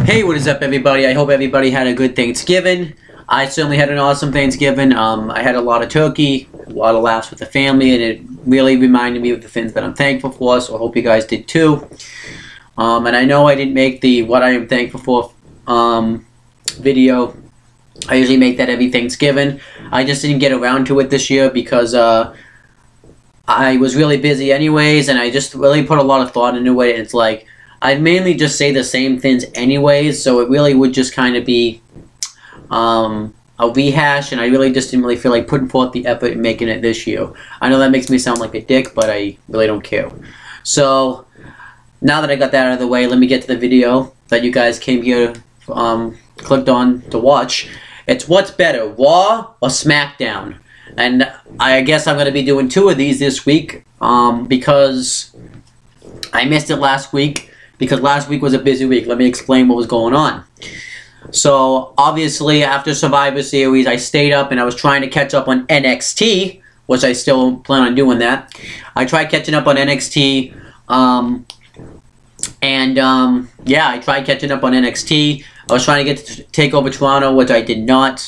Hey, what is up, everybody? I hope everybody had a good Thanksgiving. I certainly had an awesome Thanksgiving. I had a lot of turkey, a lot of laughs with the family, and it really reminded me of the things that I'm thankful for, so I hope you guys did too. And I know I didn't make the What I Am Thankful For video. I usually make that every Thanksgiving. I just didn't get around to it this year because I was really busy anyways, and I just really put a lot of thought into it. It's like, I'd mainly just say the same things anyways, so it really would just kind of be a rehash, and I really just didn't really feel like putting forth the effort in making it this year. I know that makes me sound like a dick, but I really don't care. So, now that I got that out of the way, let me get to the video that you guys came here, clicked on to watch. It's what's better, Raw or Smackdown? And I guess I'm going to be doing two of these this week, because I missed it last week. Because last week was a busy week. Let me explain what was going on. So, obviously, after Survivor Series, I stayed up and I was trying to catch up on NXT, which I still plan on doing that. I tried catching up on NXT, yeah, I tried catching up on NXT. I was trying to get to TakeOver Toronto, which I did not,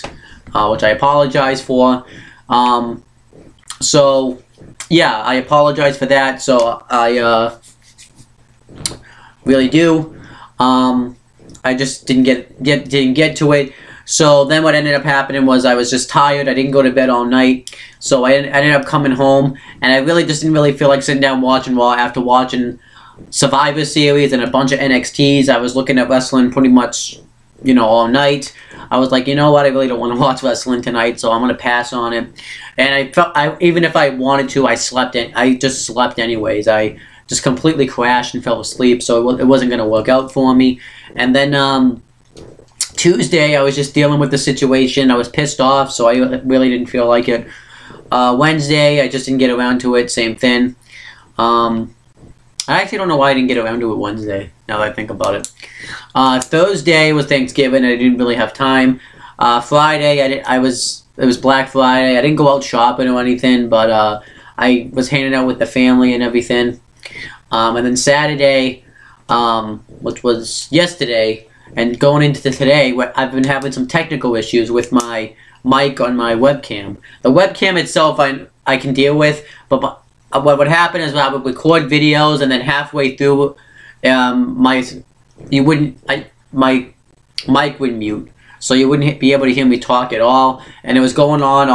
which I apologize for. So, yeah, I apologize for that. So, I, really do. I just didn't get to it. So then what ended up happening was I was just tired. I didn't go to bed all night. So I ended up coming home, and I really just didn't really feel like sitting down watching Raw after watching Survivor Series and a bunch of NXTs. I was looking at wrestling pretty much, you know, all night. I was like, you know what, I really don't want to watch wrestling tonight, so I'm going to pass on it. And I felt, even if I wanted to, I just slept anyways. I just completely crashed and fell asleep, so it wasn't going to work out for me. And then Tuesday, I was just dealing with the situation. I was pissed off, so I really didn't feel like it. Wednesday, I just didn't get around to it, same thing. I actually don't know why I didn't get around to it Wednesday, now that I think about it. Thursday was Thanksgiving, and I didn't really have time. Friday, it was Black Friday. I didn't go out shopping or anything, but I was hanging out with the family and everything. And then Saturday, which was yesterday, and going into today, I've been having some technical issues with my mic on my webcam. The webcam itself I can deal with, but what would happen is I would record videos, and then halfway through, my mic would mute, so you wouldn't be able to hear me talk at all, and it was going on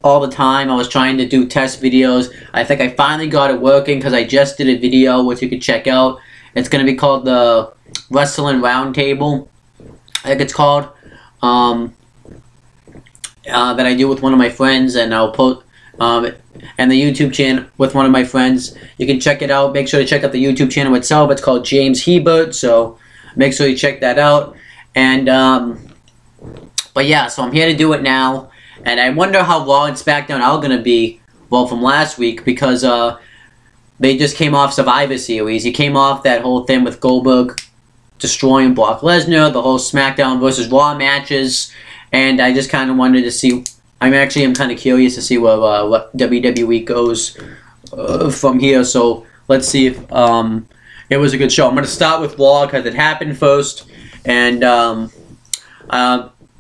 all the time. I was trying to do test videos. I think I finally got it working because I just did a video which you can check out. It's going to be called the Wrestling Roundtable, I think it's called, that I do with one of my friends, and I'll post and the YouTube channel with one of my friends. You can check it out. Make sure to check out the YouTube channel itself. It's called James Hebert, so make sure you check that out. And but yeah, so I'm here to do it now. And I wonder how Raw and Smackdown are going to be, well, from last week, because they just came off Survivor Series. You came off that whole thing with Goldberg destroying Brock Lesnar, the whole Smackdown versus Raw matches, and I just kind of wanted to see, I'm kind of curious to see where what WWE goes from here, so let's see if it was a good show. I'm going to start with Raw because it happened first, and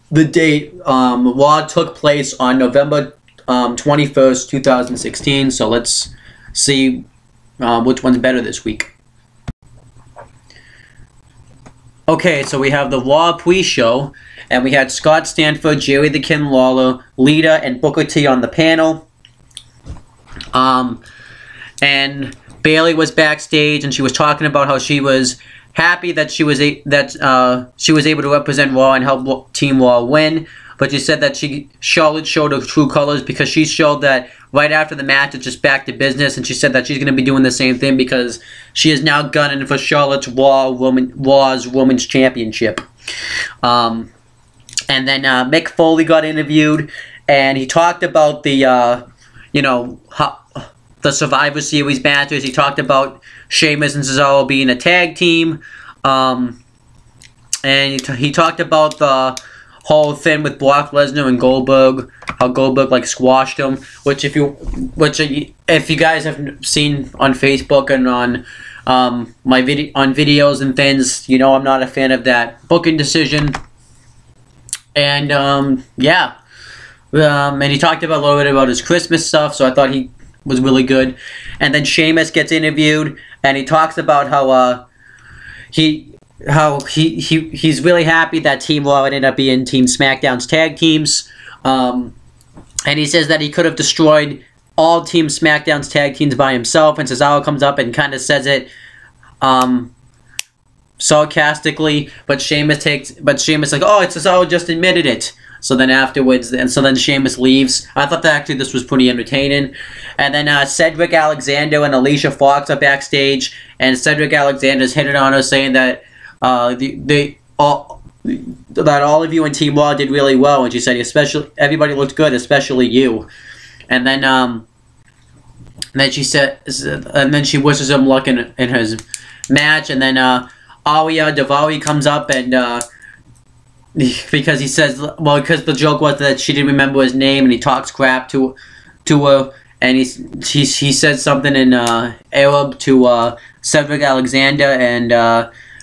the date, Raw took place on November 21st, 2016, so let's see which one's better this week. Okay, so we have the Raw pre-show, and we had Scott Stanford, Jerry the King Lawler, Lita, and Booker T on the panel. And Bayley was backstage, and she was talking about how she was happy that she was able to represent Raw and help Team Raw win, but she said that Charlotte showed her true colors because she showed that right after the match it's just back to business, and she said that she's going to be doing the same thing because she is now gunning for Charlotte's Raw's Women's Championship. And then Mick Foley got interviewed, and he talked about the the Survivor Series matches. He talked about Sheamus and Cesaro being a tag team, and he talked about the whole thing with Brock Lesnar and Goldberg, how Goldberg like squashed him. Which if you guys have seen on Facebook and on on videos and things. You know, I'm not a fan of that booking decision. And yeah, and he talked about a little bit about his Christmas stuff, so I thought he was really good. And then Sheamus gets interviewed, and he talks about how he's really happy that Team Raw ended up being Team SmackDown's tag teams. And he says that he could have destroyed all Team SmackDown's tag teams by himself, and Cesaro comes up and kind of says it sarcastically, but Sheamus like, oh, Cesaro just admitted it. So then afterwards, and so then Sheamus leaves. I thought that actually this was pretty entertaining. And then Cedric Alexander and Alicia Fox are backstage, and Cedric Alexander's hitting on her, saying that all of you in Team Raw did really well, and she said especially everybody looked good, especially you. And then she said, and then she wishes him luck in his match. And then Aria Daivari comes up and because he says, well, because the joke was that she didn't remember his name, and he talks crap to her, and he said something in Arab to Cedric Alexander, and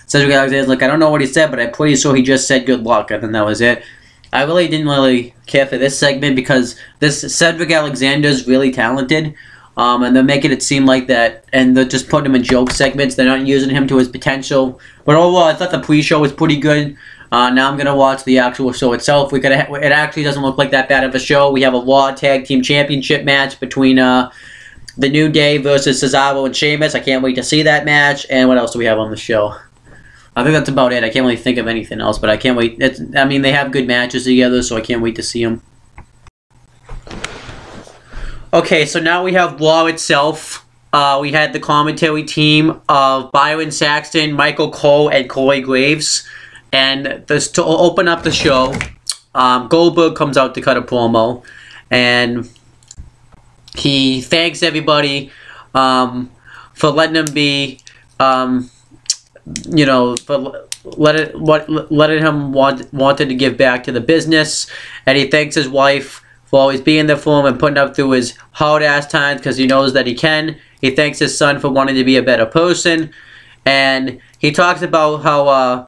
Cedric Alexander's like, I don't know what he said, but I'm pretty sure he just said good luck, and then that was it. I really didn't care for this segment because this Cedric Alexander is really talented, and they're making it seem like that, and they're just putting him in joke segments. They're not using him to his potential. But overall, I thought the pre-show was pretty good. Now I'm gonna watch the actual show itself. It actually doesn't look like that bad of a show. We have a Raw Tag Team Championship match between the New Day versus Cesaro and Sheamus. I can't wait to see that match. And what else do we have on the show? I think that's about it. I can't really think of anything else, but I can't wait. I mean, they have good matches together, so I can't wait to see them. Okay, so now we have Raw itself. We had the commentary team of Byron Saxton, Michael Cole, and Corey Graves. And to open up the show, Goldberg comes out to cut a promo, and he thanks everybody for letting him be, you know, for letting him wanted to give back to the business, and he thanks his wife for always being there for him and putting up through his hard-ass times because he knows that he can. He thanks his son for wanting to be a better person, and he talks about how,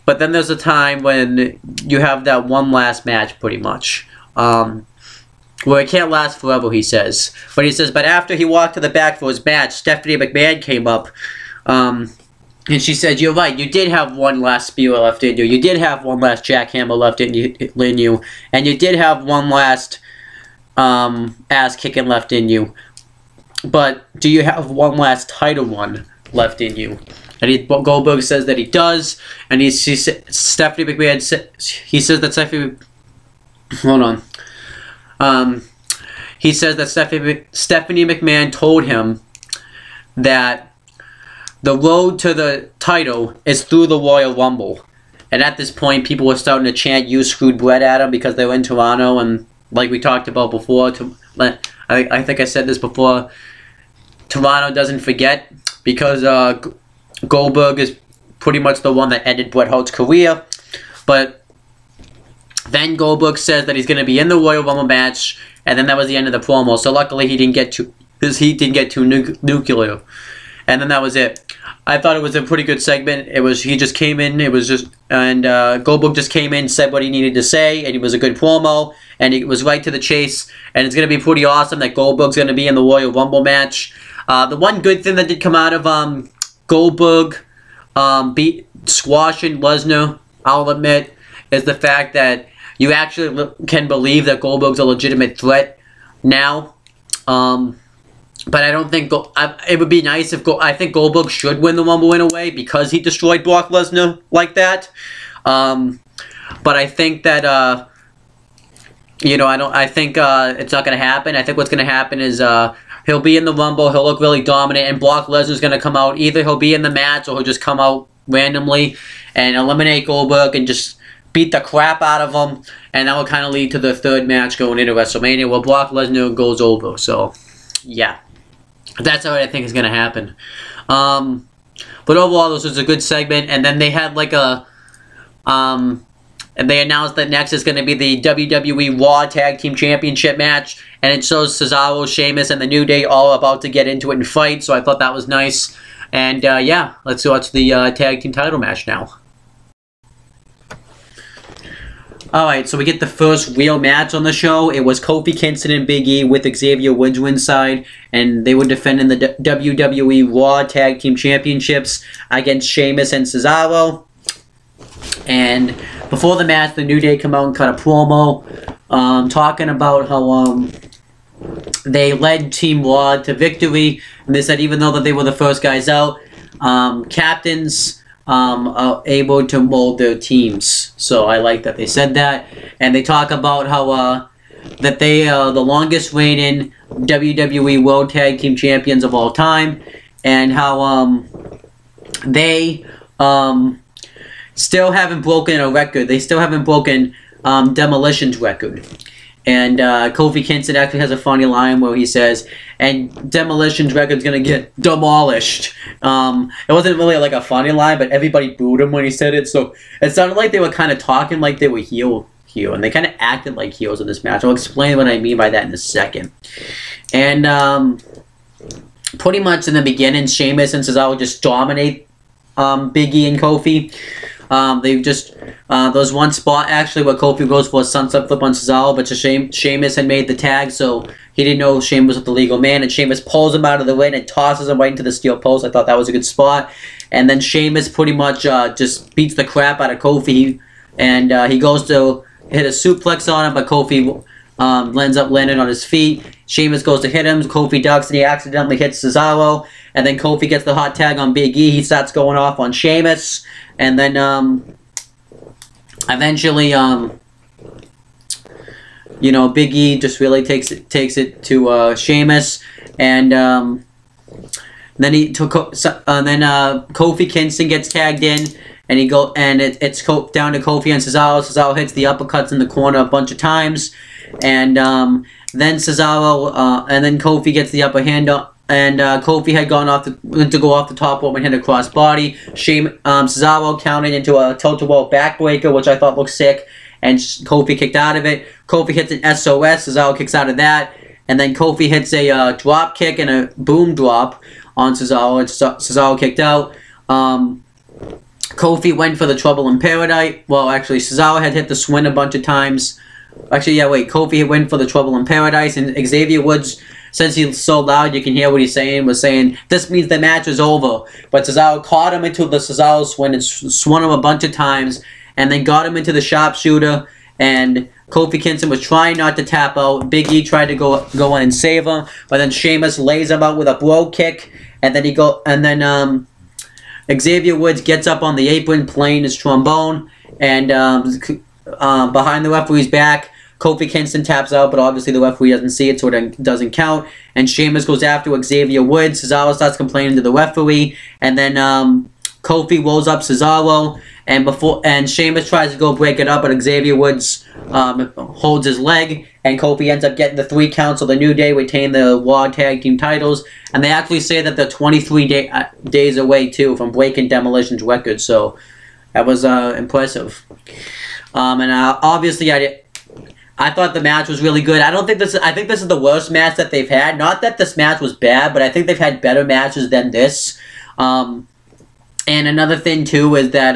but then there's a time when you have that one last match, pretty much, where it can't last forever, he says. But he says, but after he walked to the back for his match, Stephanie McMahon came up, and she said, you're right, you did have one last spear left in you. You did have one last jackhammer left in you. And you did have one last ass-kicking left in you. But do you have one last title one left in you? And Goldberg says that he does. And Stephanie McMahon, he says that Stephanie... Hold on. He says that Stephanie McMahon told him that the road to the title is through the Royal Rumble. And at this point, people were starting to chant, you screwed bread at him, because they were in Toronto. And like we talked about before, I think I said this before, Toronto doesn't forget, because Goldberg is pretty much the one that ended Bret Hart's career. But then Goldberg says that he's going to be in the Royal Rumble match, and then that was the end of the promo. So luckily he didn't get too nuclear. And then that was it. I thought it was a pretty good segment. He just came in. Goldberg just came in, said what he needed to say, and it was a good promo, and it was right to the chase. And it's going to be pretty awesome that Goldberg's going to be in the Royal Rumble match. The one good thing that did come out of Goldberg squashing Lesnar, I'll admit, is the fact that you actually can believe that Goldberg's a legitimate threat now. But I don't think it would be nice if I think Goldberg should win the Rumble in a way because he destroyed Brock Lesnar like that. But I think that I think it's not going to happen. I think what's going to happen is he'll be in the Rumble, he'll look really dominant, and Brock Lesnar's going to come out. Either he'll be in the match or he'll just come out randomly and eliminate Goldberg and just beat the crap out of him, and that will kind of lead to the third match going into WrestleMania where Brock Lesnar goes over. So, yeah. That's what I think is going to happen. But overall, this was a good segment. And then they had like and they announced that next is going to be the WWE Raw Tag Team Championship match. And it shows Cesaro, Sheamus, and the New Day all about to get into it and fight. So I thought that was nice. And yeah, let's watch the tag team title match now. Alright, so we get the first real match on the show. It was Kofi Kingston and Big E with Xavier Woods ringside, and they were defending the WWE Raw Tag Team Championships against Sheamus and Cesaro. And before the match, the New Day come out and cut a promo talking about how they led Team Raw to victory. And they said even though that they were the first guys out, captains are able to mold their teams. So I like that they said that. And they talk about how that they are the longest reigning WWE World Tag Team Champions of all time, and how they still haven't broken a record. They still haven't broken Demolition's record. And Kofi Kingston actually has a funny line where he says, and Demolition's record's going to get demolished. It wasn't really like a funny line, but everybody booed him when he said it. So it sounded like they were kind of talking like they were heel. And they kind of acted like heels in this match. I'll explain what I mean by that in a second. And pretty much in the beginning, Sheamus and Cesaro just dominate Big E and Kofi. They've just, there was one spot actually where Kofi goes for a sunset flip on Cesaro, but Sheamus had made the tag, so he didn't know Sheamus was the legal man, and Sheamus pulls him out of the ring and tosses him right into the steel post. I thought that was a good spot. And then Sheamus pretty much just beats the crap out of Kofi, and he goes to hit a suplex on him, but Kofi ends up landing on his feet. Sheamus goes to hit him, Kofi ducks, and he accidentally hits Cesaro, and then Kofi gets the hot tag on Big E. He starts going off on Sheamus, and then eventually you know, Big E just really takes it to Sheamus, and then Kofi Kingston gets tagged in, and it's down to Kofi and Cesaro. Cesaro hits the uppercuts in the corner a bunch of times, and then Cesaro and then Kofi gets the upper hand up. And Kofi had went to go off the top rope and hit a crossbody. Cesaro counted into a tilt-a-whirl backbreaker, which I thought looked sick, and Kofi kicked out of it. Kofi hits an SOS, Cesaro kicks out of that, and then Kofi hits a drop kick and a boom drop on Cesaro, and Cesaro kicked out. Kofi went for the Trouble in Paradise. Well, actually, Cesaro had hit the swing a bunch of times. Actually, yeah, wait, Kofi went for the Trouble in Paradise, and Xavier Woods, since he's so loud you can hear what he's saying, was saying, this means the match is over. But Cesaro caught him into the Cesaro swing and swung him a bunch of times, and then got him into the sharpshooter, and Kofi Kingston was trying not to tap out. Big E tried to go in and save him, but then Sheamus lays him out with a blow kick, and then Xavier Woods gets up on the apron playing his trombone, and behind the referee's back, Kofi Kingston taps out, but obviously the referee doesn't see it, so it doesn't count. And Sheamus goes after Xavier Woods. Cesaro starts complaining to the referee, and then Kofi rolls up Cesaro, and Sheamus tries to go break it up, but Xavier Woods holds his leg, and Kofi ends up getting the 3 count, so the New Day retain the Raw Tag Team titles. And they actually say that they're 23 days away, too, from breaking Demolition's record, so that was impressive. And obviously, I thought the match was really good. I think this is the worst match that they've had. Not that this match was bad, but I think they've had better matches than this. And another thing too is that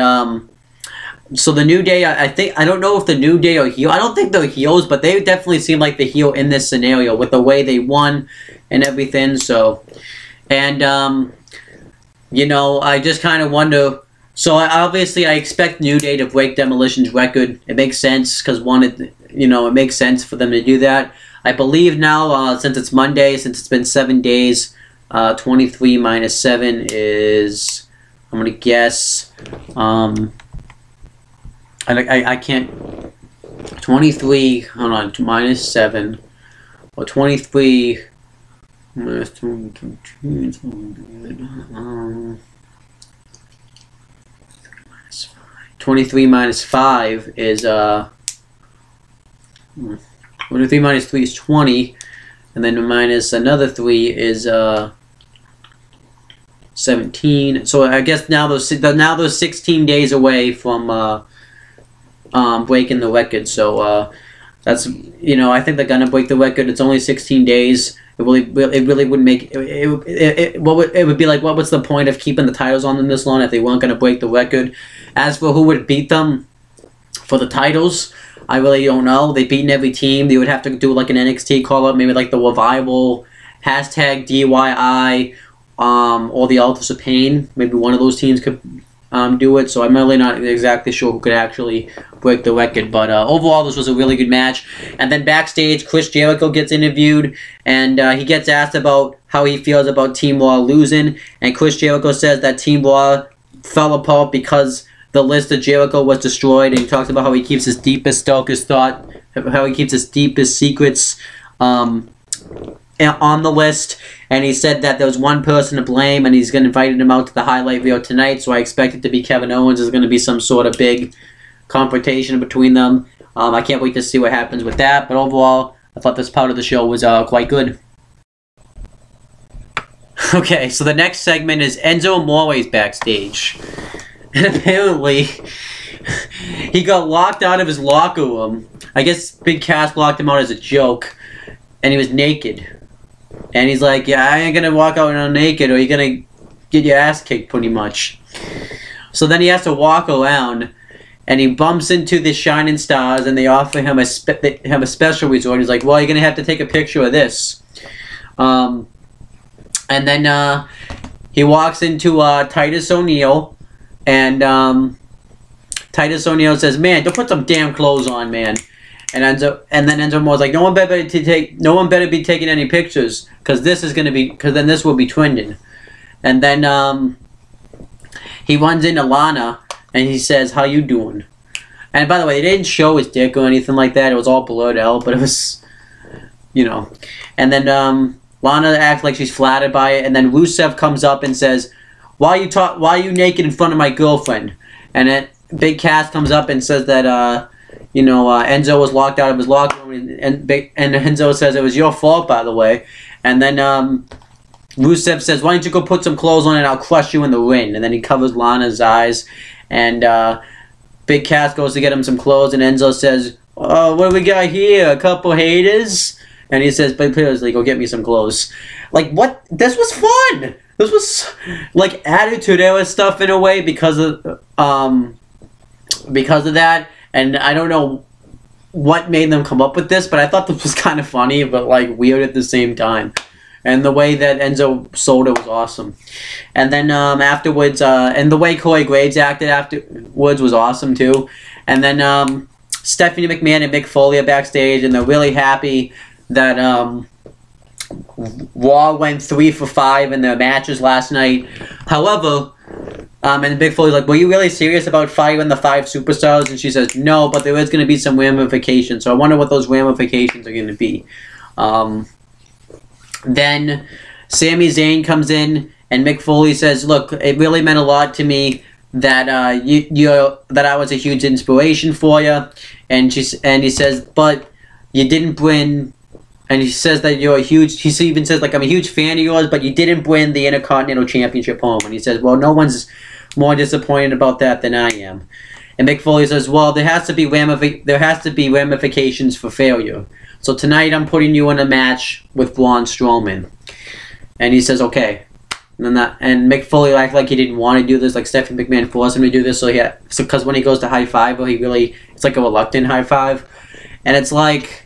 so the New Day, I don't know if the New Day are heel. I don't think they're heels, but they definitely seem like the heel in this scenario with the way they won and everything. So, and you know, I just kind of wonder. So obviously, I expect New Day to break Demolition's record. It makes sense because it makes sense for them to do that. I believe now, since it's Monday, since it's been 7 days, 23 minus 7 is, I'm going to guess, I can't, 23, hold on, minus 7, or 23, minus 23 minus 5 is, 23 minus 3 is 20, and then minus another 3 is 17. So I guess now those 16 days away from breaking the record. So that's, I think they're gonna break the record. It's only 16 days, It really would make it would be like, what was the point of keeping the titles on them this long if they weren't going to break the record? As for who would beat them for the titles, I really don't know. They've beaten every team. They would have to do like an NXT call up, maybe like the Revival, hashtag DYI, or the Authors of Pain. Maybe one of those teams could do it. So I'm really not exactly sure who could actually break the record. But overall, this was a really good match. And then backstage, Chris Jericho gets interviewed, and he gets asked about how he feels about Team Raw losing. And Chris Jericho says that Team Raw fell apart because the list of Jericho was destroyed. And he talks about how he keeps his deepest, darkest thought, how he keeps his deepest secrets on the list. And he said that there was one person to blame, and he's going to invite him out to the highlight reel tonight. So I expect it to be Kevin Owens. There's going to be some sort of big confrontation between them. I can't wait to see what happens with that. But overall, I thought this part of the show was quite good. Okay, so the next segment is Enzo Amore's backstage. And apparently, he got locked out of his locker room. I guess Big Cass locked him out as a joke. And he was naked. And he's like, yeah, I ain't gonna walk out naked or you're gonna get your ass kicked pretty much. So then he has to walk around, and he bumps into the Shining Stars, and they offer him a special resort. He's like, well, you're gonna have to take a picture of this. And then he walks into Titus O'Neil, and Titus O'Neil says, man, don't put some damn clothes on, man. And then Enzo Amore's like, no one better be taking any pictures, because then this will be trending. And then he runs into Lana, and he says, how you doing? And by the way, they didn't show his dick or anything like that. It was all blurred out, but it was, you know. And then Lana acts like she's flattered by it, and then Rusev comes up and says, why are you naked in front of my girlfriend? And then Big Cass comes up and says that Enzo was locked out of his locker room, and Enzo says it was your fault, by the way. And then Rusev says, why don't you go put some clothes on and I'll crush you in the ring. And then he covers Lana's eyes, and Big Cass goes to get him some clothes, and Enzo says, oh, what do we got here, a couple haters? And he says, but please, go get me some clothes. Like, what? This was fun! This was, like, Attitude Era stuff in a way because of that. And I don't know what made them come up with this, but I thought this was kind of funny, but like weird at the same time. And the way that Enzo sold it was awesome. And then afterwards, and the way Corey Graves acted afterwards was awesome too. And then Stephanie McMahon and Mick Foley are backstage, and they're really happy that Raw went 3 for 5 in their matches last night. However, and Big Foley's like, were you really serious about fighting the 5 superstars? And she says, no, but there is going to be some ramifications. So I wonder what those ramifications are going to be. Then Sami Zayn comes in, and Mick Foley says, look, it really meant a lot to me that that I was a huge inspiration for you. And he says, but you didn't win. And he says that you're a huge, he even says, like, I'm a huge fan of yours, but you didn't win the Intercontinental Championship home. And he says, well, no one's more disappointed about that than I am. And Mick Foley says, well, there has to be ramifications for failure. So tonight I'm putting you in a match with Braun Strowman. And he says, okay. And Mick Foley acted like he didn't want to do this, like Stephanie McMahon forced him to do this. So because when he goes to high five, it's like a reluctant high five. And it's like,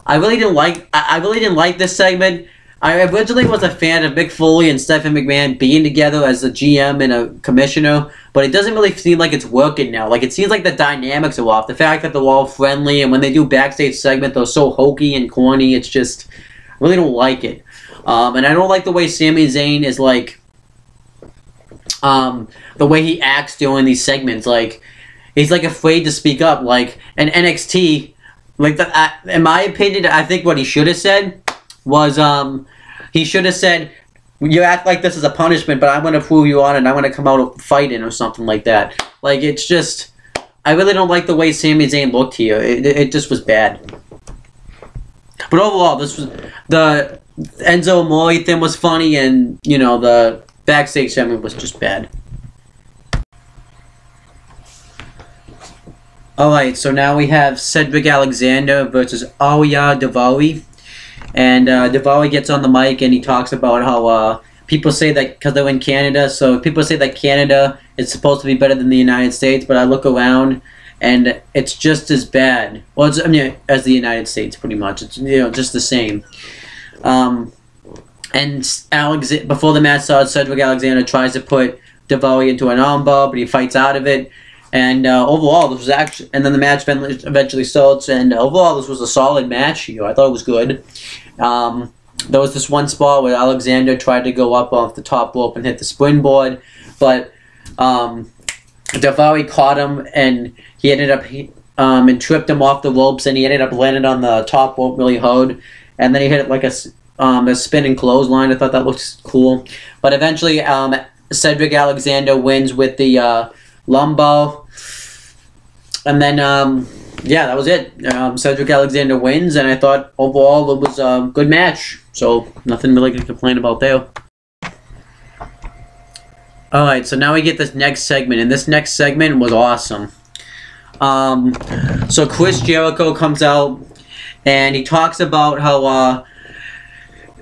I really didn't like this segment. I originally was a fan of Mick Foley and Stephanie McMahon being together as a GM and a commissioner, but it doesn't really seem like it's working now. Like, it seems like the dynamics are off. The fact that they're all friendly, and when they do backstage segment, they're so hokey and corny. It's just, I really don't like it. And I don't like the way Sami Zayn is like, the way he acts during these segments. Like, he's like afraid to speak up. Like, in NXT. Like, in my opinion, I think what he should have said was, he should have said, you act like this is a punishment, but I'm going to prove you on it, and I'm going to come out fighting or something like that. Like, it's just, I really don't like the way Sami Zayn looked here. It just was bad. But overall, the Enzo Amore thing was funny, and, the backstage segment was just bad. Alright, so now we have Cedric Alexander versus Arya Daivari. And Daivari gets on the mic and he talks about how people say that because they're in Canada, so people say that Canada is supposed to be better than the United States, but I look around and it's just as bad. Well, I mean, as the United States, pretty much. It's just the same. And before the match starts, Cedric Alexander tries to put Daivari into an armbar, but he fights out of it. And overall, this was actually, and then the match eventually starts. And overall, this was a solid match. I thought it was good. There was this one spot where Alexander tried to go up off the top rope and hit the springboard, but Daivari caught him, and he ended up and tripped him off the ropes, and he ended up landing on the top rope really hard, and then he hit it like a spinning clothesline. I thought that looked cool, but eventually Cedric Alexander wins with the lumbar, and then yeah, that was it. Cedric Alexander wins, and I thought overall it was a good match, so nothing really to complain about there. Alright, so now we get this next segment, and this next segment was awesome. So Chris Jericho comes out, and he talks about how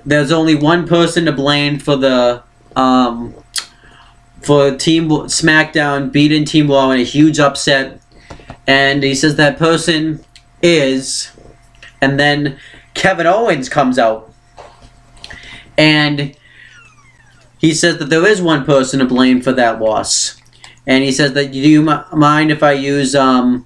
there's only one person to blame for the for Team Smackdown beating Team Raw in a huge upset, and he says that person is, and then Kevin Owens comes out, and he says that there is one person to blame for that loss. And he says that, do you mind if I use the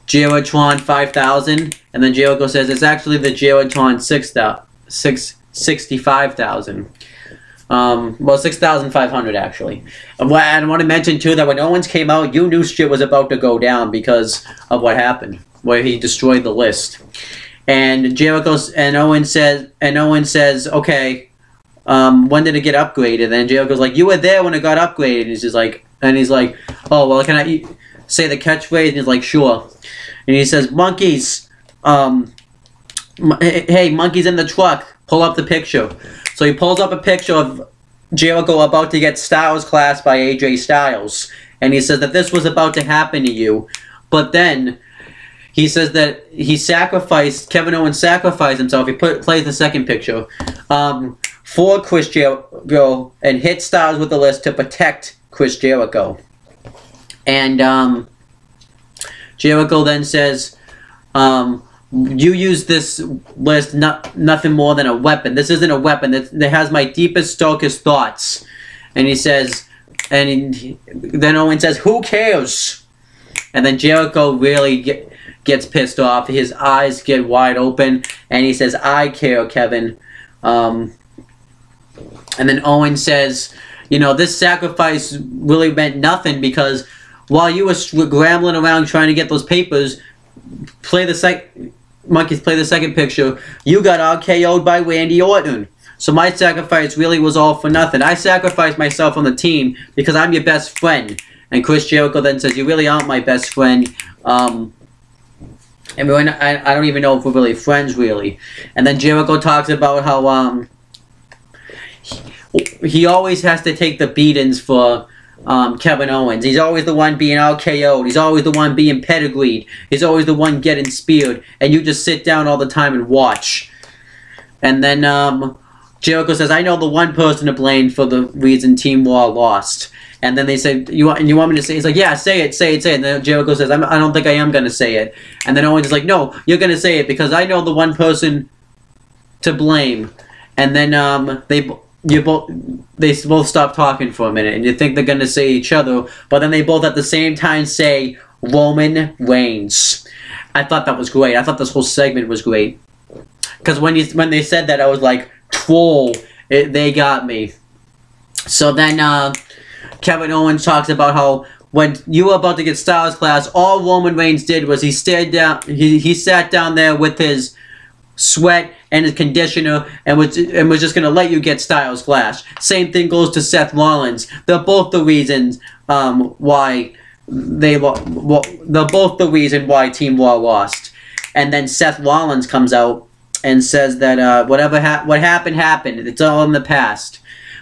Jerotron 5000? And then Jericho says it's actually the Jerotron 65,000. Well, 6,500 actually. And I want to mention too that when Owens came out, you knew shit was about to go down because of what happened, where he destroyed the list. And Owens says, okay, when did it get upgraded? And Jericho's like, you were there when it got upgraded. And he's like, oh, well, can I say the catchphrase? And he's like, sure. And he says, monkeys, hey, monkeys in the truck, pull up the picture. So he pulls up a picture of Jericho about to get Styles classed by AJ Styles. And he says that this was about to happen to you. But then he says that Kevin Owens sacrificed himself. He plays the second picture. For Chris Jericho, and hit Styles with the list to protect Chris Jericho. And Jericho then says, you use this list nothing more than a weapon. This isn't a weapon. That has my deepest, darkest thoughts. And he says, then Owen says, who cares? And then Jericho really gets pissed off. His eyes get wide open, and he says, I care, Kevin. And then Owen says, this sacrifice really meant nothing because while you were scrambling around trying to get those papers, monkeys play the second picture, you got RKO'd by Randy Orton. So my sacrifice really was all for nothing. I sacrificed myself on the team because I'm your best friend. And Chris Jericho then says, you really aren't my best friend. And I don't even know if we're really friends, really. And then Jericho talks about how he always has to take the beatings for Kevin Owens. He's always the one being RKO'd. He's always the one being pedigreed. He's always the one getting speared. And you just sit down all the time and watch. And then Jericho says, I know the one person to blame for the reason Team Raw lost. And then they say, you want me to say it? He's like, yeah, say it. And then Jericho says, I don't think I am going to say it. And then Owens is like, no, you're going to say it because I know the one person to blame. And then they both stop talking for a minute, and you think they're going to say each other, but then they both at the same time say Roman Reigns. I thought that was great. I thought this whole segment was great. Because when they said that, I was like, troll, they got me. So then Kevin Owens talks about how when you were about to get Styles class, all Roman Reigns did was he sat down there with his sweat and his conditioner and was just going to let you get Styles Clash. Same thing goes to Seth Rollins. They're both the reasons why they're both the reason why Team Raw lost. And then Seth Rollins comes out and says that what happened happened. It's all in the past.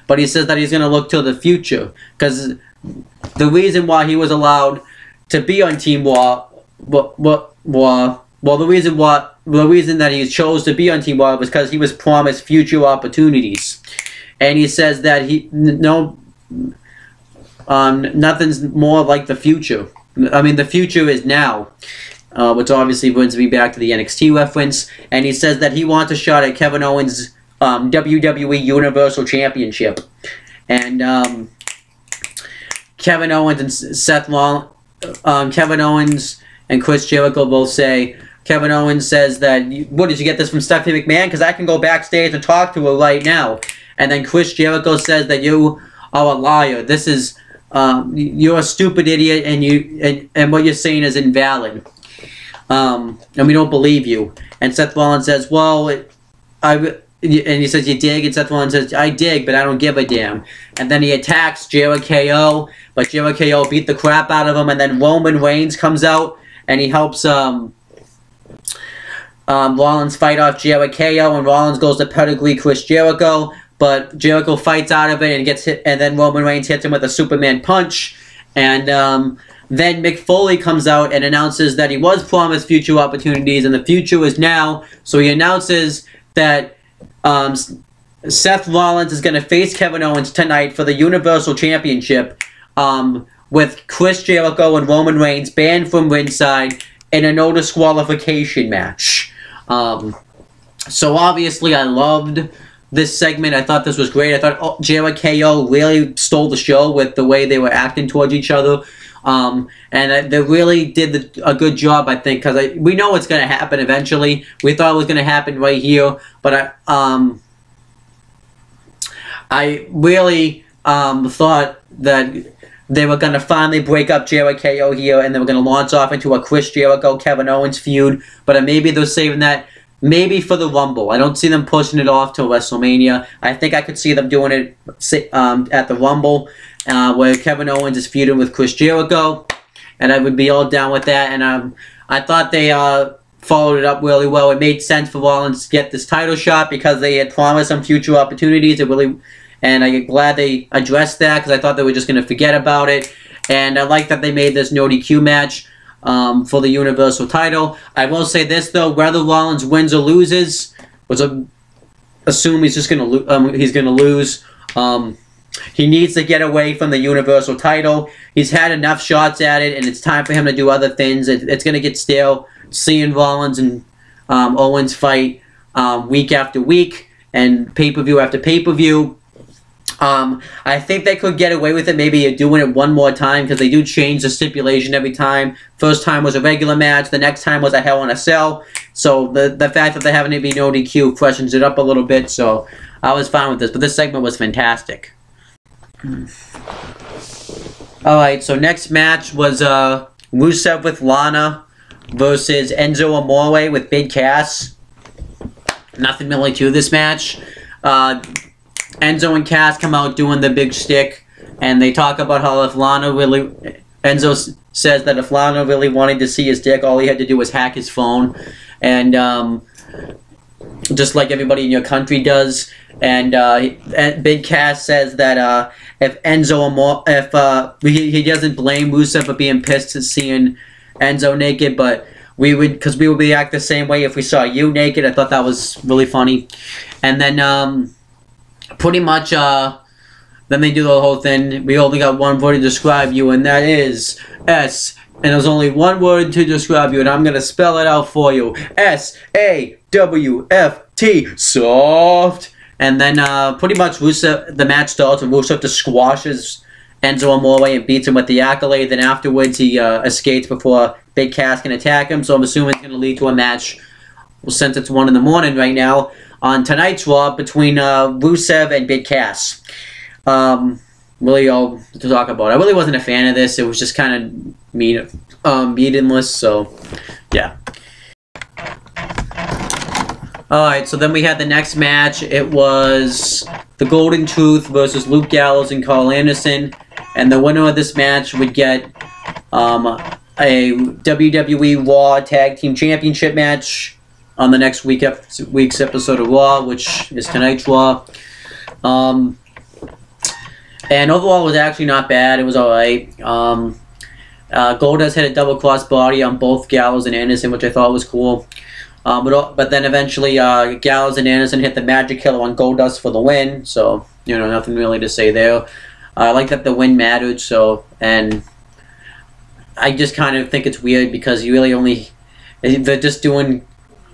But he says that he's going to look to the future because the reason why he was allowed to be on Team Raw, the reason why the reason that he chose to be on Team Raw was because he was promised future opportunities, and he says that nothing's more like the future. I mean, the future is now, which obviously brings me back to the NXT reference. And he says that he wants a shot at Kevin Owens' WWE Universal Championship, and Kevin Owens and Kevin Owens and Chris Jericho both say. Kevin Owens says that, what, did you get this from Stephanie McMahon? Because I can go backstage and talk to her right now. And then Chris Jericho says that you are a liar. This is, you're a stupid idiot, and what you're saying is invalid. And we don't believe you. And Seth Rollins says, well, and he says, you dig? And Seth Rollins says, I dig, but I don't give a damn. And then he attacks Jericho, but Jericho beat the crap out of him. And then Roman Reigns comes out, and he helps, Rollins fight off Jericho, and Rollins goes to pedigree Chris Jericho, but Jericho fights out of it and gets hit, and then Roman Reigns hits him with a Superman punch, and then Mick Foley comes out and announces that he was promised future opportunities, and the future is now. So he announces that Seth Rollins is going to face Kevin Owens tonight for the Universal Championship, with Chris Jericho and Roman Reigns banned from ringside in a no disqualification match. So obviously I loved this segment. I thought this was great. I thought Jericho really stole the show with the way they were acting towards each other. And they really did a good job, I think, because we know what's going to happen eventually. We thought it was going to happen right here, but I really thought that they were going to finally break up Jericho here, and they were going to launch off into a Chris Jericho-Kevin Owens feud. But maybe they're saving that maybe for the Rumble. I don't see them pushing it off to WrestleMania. I think I could see them doing it at the Rumble, where Kevin Owens is feuding with Chris Jericho, and I would be all down with that. And I thought they followed it up really well. It made sense for Rollins to get this title shot because they had promised him future opportunities. And I'm glad they addressed that because I thought they were just going to forget about it. And I like that they made this no DQ match for the Universal title. I will say this, though. Whether Rollins wins or loses, which I assume he's just going to lose. He needs to get away from the Universal title. He's had enough shots at it, and it's time for him to do other things. It's going to get stale seeing Rollins and Owens fight week after week and pay-per-view after pay-per-view. I think they could get away with it, maybe doing it one more time, because they do change the stipulation every time. First time was a regular match, the next time was a Hell in a Cell. So the fact that they're having it be no DQ freshens it up a little bit, so I was fine with this. But this segment was fantastic. Alright, so next match was Rusev with Lana versus Enzo Amore with Big Cass. Nothing really to this match. Enzo and Cass come out doing the big shtick, and they talk about how Enzo says that if Lana really wanted to see his dick, all he had to do was hack his phone, and just like everybody in your country does. And Big Cass says that if Enzo Amore, he doesn't blame Rusev for being pissed at seeing Enzo naked, but we would react the same way if we saw you naked. I thought that was really funny. And then pretty much, then they do the whole thing. We only got one word to describe you, and that is S. And there's only one word to describe you, and I'm going to spell it out for you. S-A-W-F-T. Soft. And then pretty much the match starts, and Rusev just squashes Enzo Amore and beats him with the accolade. Then afterwards, he escapes before Big Cass can attack him. So I'm assuming it's going to lead to a match, well, since it's 1 in the morning right now, on tonight's Raw between Rusev and Big Cass. Really all to talk about. I really wasn't a fan of this. It was just kind of meaningless, so yeah. Alright, so then we had the next match. It was the Golden Truth versus Luke Gallows and Carl Anderson. And the winner of this match would get a WWE Raw Tag Team Championship match on the next week's episode of Raw, which is tonight's Raw. And overall, it was actually not bad. It was alright. Goldust had a double cross body on both Gallows and Anderson, which I thought was cool. But then eventually Gallows and Anderson hit the Magic Killer on Goldust for the win. So, you know, nothing really to say there. I like that the win mattered. So, and I just kind of think it's weird because you really only... They're just doing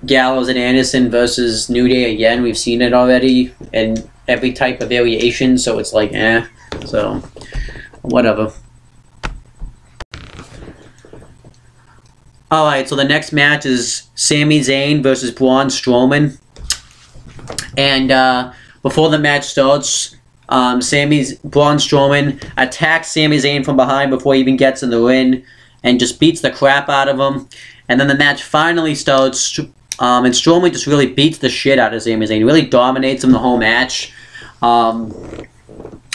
Gallows and Anderson versus New Day again. We've seen it already in every type of variation. So it's like, eh. So, whatever. Alright, so the next match is Sami Zayn versus Braun Strowman. And before the match starts, Braun Strowman attacks Sami Zayn from behind before he even gets in the ring and just beats the crap out of him. And then the match finally starts, and Strowman just really beats the shit out of Sami Zayn. He really dominates him the whole match. I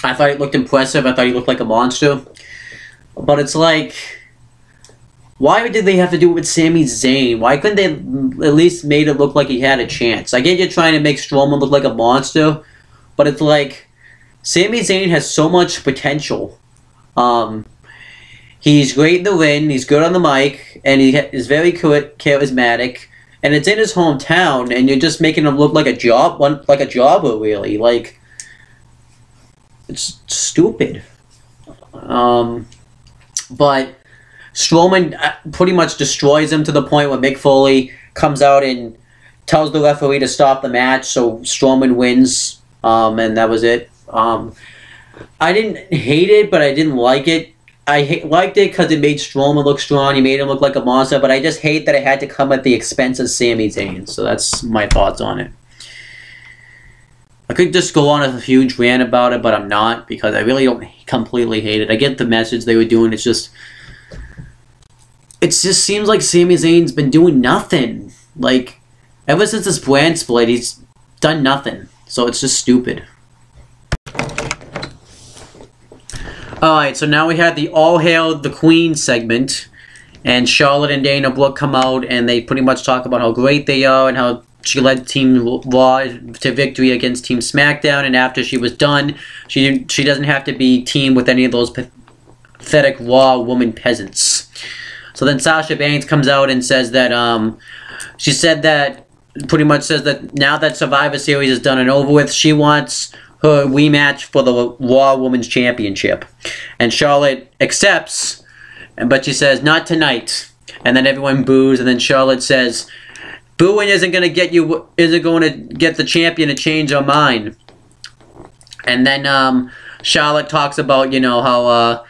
thought he looked impressive. I thought he looked like a monster. But it's like... Why did they have to do it with Sami Zayn? Why couldn't they at least made it look like he had a chance? I get you're trying to make Strowman look like a monster, but it's like Sami Zayn has so much potential. He's great in the ring, he's good on the mic, and he is very charismatic. And it's in his hometown, and you're just making him look like a jobber, really. Like, it's stupid. But Strowman pretty much destroys him to the point where Mick Foley comes out and tells the referee to stop the match, so Strowman wins, and that was it. I didn't hate it, but I didn't like it. I liked it because it made Strowman look strong. He made him look like a monster, but I just hate that it had to come at the expense of Sami Zayn. So that's my thoughts on it. I could just go on a huge rant about it, but I'm not, because I really don't completely hate it. I get the message they were doing. It just seems like Sami Zayn's been doing nothing. Like, ever since this brand split, he's done nothing. So it's just stupid. Alright, so now we have the All Hail the Queen segment. And Charlotte and Dana Brooke come out and they pretty much talk about how great they are and how she led Team Raw to victory against Team Smackdown. And after she was done, she doesn't have to be teamed with any of those pathetic Raw woman peasants. So then Sasha Banks comes out and says that, she said that, pretty much says that now that Survivor Series is done and over with, she wants her rematch for the Raw Women's Championship. And Charlotte accepts, but she says, not tonight. And then everyone boos, and then Charlotte says, booing isn't going to get the champion to change her mind. And then Charlotte talks about, you know, how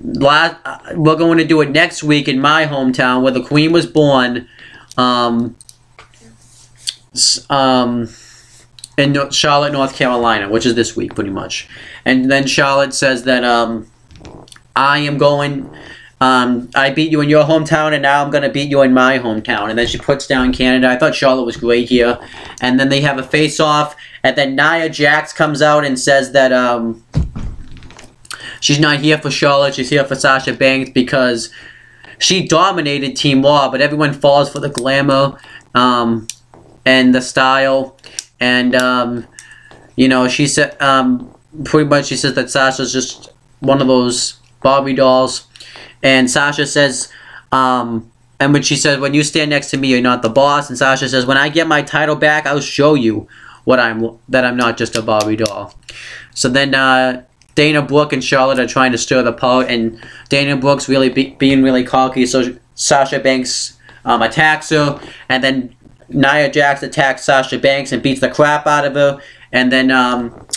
we're going to do it next week in my hometown where the Queen was born, in Charlotte, North Carolina, which is this week pretty much. And then Charlotte says that I am going, I beat you in your hometown and now I'm going to beat you in my hometown. And then she puts down Canada. I thought Charlotte was great here. And then they have a face-off, and then Nia Jax comes out and says that she's not here for Charlotte, she's here for Sasha Banks because she dominated Team Raw, but everyone falls for the glamour and the style. And, you know, she said, pretty much she says that Sasha's just one of those Barbie dolls. And Sasha says, and when she says, when you stand next to me, you're not the boss. And Sasha says, when I get my title back, I'll show you that I'm not just a Barbie doll. So then, Dana Brooke and Charlotte are trying to stir the pot, and Dana Brooke's really being really cocky, so Sasha Banks attacks her, and then Nia Jax attacks Sasha Banks and beats the crap out of her, and then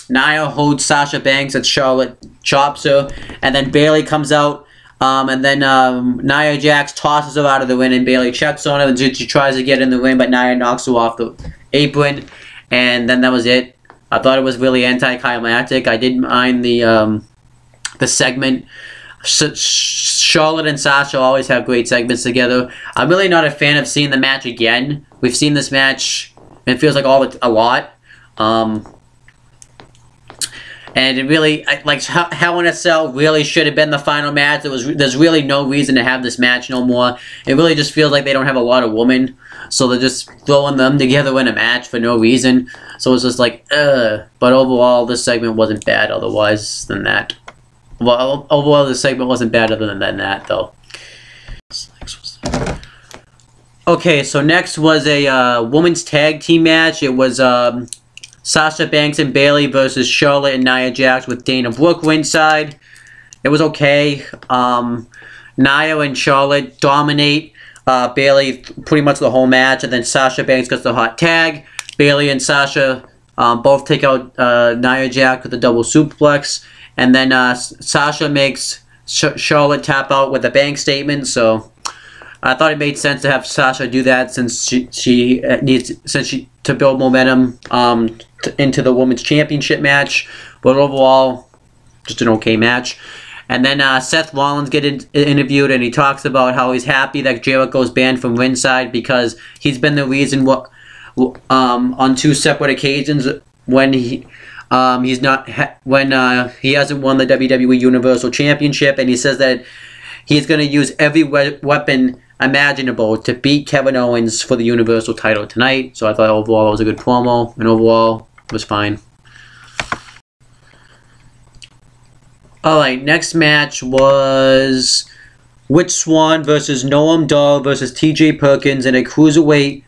Nia holds Sasha Banks and Charlotte chops her, and then Bayley comes out, and then Nia Jax tosses her out of the ring, and Bayley checks on her, and she tries to get in the ring, but Nia knocks her off the apron, and then that was it. I thought it was really anticlimactic. I didn't mind the segment. Charlotte and Sasha always have great segments together. I'm really not a fan of seeing the match again. We've seen this match, and it feels like a lot. And it really, like, Hell in a Cell really should have been the final match. There's really no reason to have this match no more. It really just feels like they don't have a lot of women, so they're just throwing them together in a match for no reason. So it's just like, ugh. But overall, this segment wasn't bad otherwise than that. Well, overall, this segment wasn't bad other than that, though. Okay, so next was a women's tag team match. It was Sasha Banks and Bayley versus Charlotte and Nia Jax with Dana Brooke ringside. It was okay. Nia and Charlotte dominate Bayley pretty much the whole match, and then Sasha Banks gets the hot tag. Bayley and Sasha both take out Nia Jax with a double suplex, and then Sasha makes Charlotte tap out with a bank statement. So I thought it made sense to have Sasha do that since she needs to build momentum into the women's championship match. But overall, just an okay match. And then Seth Rollins gets interviewed, and he talks about how he's happy that Jericho's banned from ringside because he's been the reason on 2 separate occasions when he hasn't won the WWE Universal Championship, and he says that he's going to use every weapon imaginable to beat Kevin Owens for the Universal title tonight. So I thought overall it was a good promo, and overall it was fine. Alright, next match was Rich Swann versus Noam Dar versus TJ Perkins in a Cruiserweight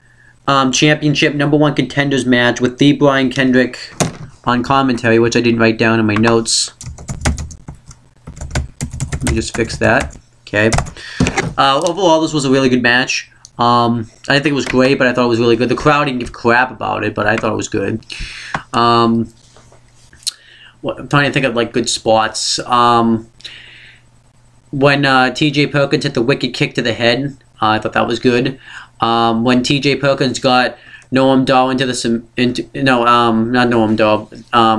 Championship #1 contenders match with the Brian Kendrick on commentary, which I didn't write down in my notes. Let me just fix that. Okay. Overall, this was a really good match. I didn't think it was great, but I thought it was really good. The crowd didn't give a crap about it, but I thought it was good. I'm trying to think of like good spots. When TJ Perkins hit the wicked kick to the head, I thought that was good. When TJ Perkins got Noam Dar into the not Noam Dar,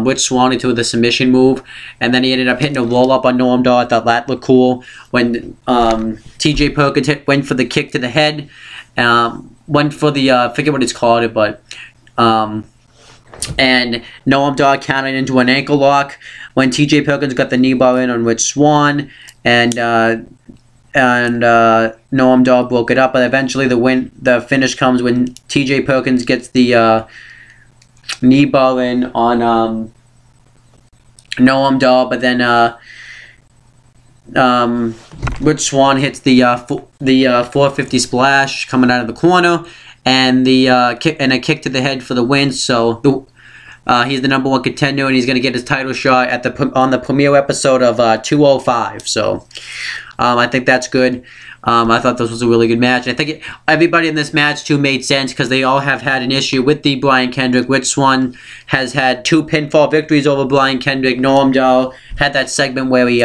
Rich Swann into the submission move, and then he ended up hitting a roll up on Noam Dar. I thought that looked cool. When TJ Perkins went for the kick to the head, went for the I forget what it's called, but and Noam Dar counted into an ankle lock. When TJ Perkins got the knee bar in on Rich Swann, and Noam Dar broke it up, but eventually the finish comes when TJ Perkins gets the knee bar in on Noam Dar, but then Rich Swann hits the 450 splash coming out of the corner, and a kick to the head for the win. So he's the #1 contender, and he's going to get his title shot on the premiere episode of 205. So I think that's good. I thought this was a really good match. I think everybody in this match too made sense because they all have had an issue with the Brian Kendrick. Rich Swann has had 2 pinfall victories over Brian Kendrick. Noam Dar had that segment where he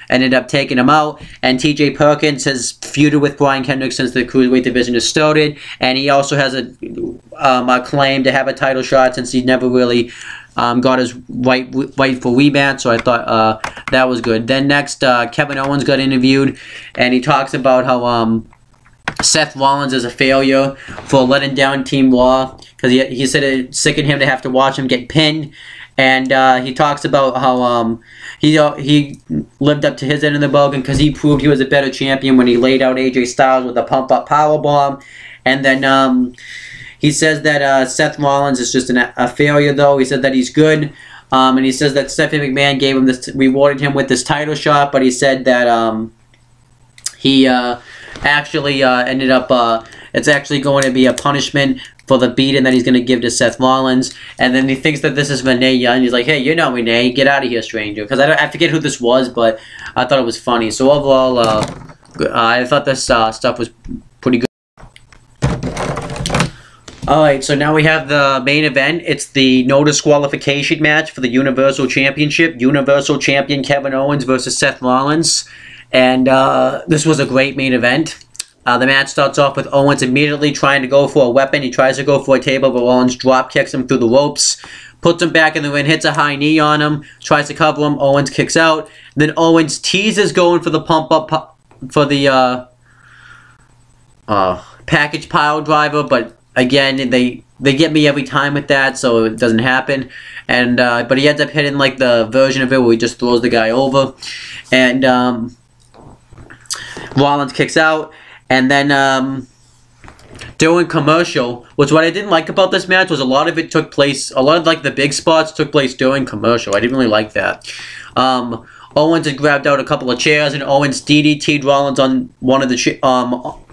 ended up taking him out. And TJ Perkins has feuded with Brian Kendrick since the Cruiserweight division has started. And he also has a claim to have a title shot since he never really got his rightful rematch, so I thought that was good. Then next, Kevin Owens got interviewed, and he talks about how Seth Rollins is a failure for letting down Team Raw, because he said it sickened him to have to watch him get pinned, and he talks about how he lived up to his end of the bargain because he proved he was a better champion when he laid out AJ Styles with a pump-up powerbomb, and then he says that Seth Rollins is just a failure, though. He said that he's good, and he says that Stephanie McMahon rewarded him with this title shot, but he said that he actually ended up, it's actually going to be a punishment for the beating that he's going to give to Seth Rollins, and then he thinks that this is Renee Young. He's like, hey, you're not Renee, get out of here, stranger, because I forget who this was, but I thought it was funny. So overall, I thought this stuff was pretty good. Alright, so now we have the main event. It's the no disqualification match for the Universal Championship. Universal Champion Kevin Owens versus Seth Rollins. And this was a great main event. The match starts off with Owens immediately trying to go for a weapon. He tries to go for a table, but Rollins drop kicks him through the ropes. Puts him back in the ring, hits a high knee on him, tries to cover him. Owens kicks out. Then Owens teases going for the pump-up for the package pile driver, but again, they get me every time with that, so it doesn't happen. And but he ends up hitting like the version of it where he just throws the guy over, and Rollins kicks out, and then during commercial, which what I didn't like about this match was a lot of it took place. A lot of like the big spots took place during commercial. I didn't really like that. Owens had grabbed out a couple of chairs, and Owens DDT'd Rollins on one of the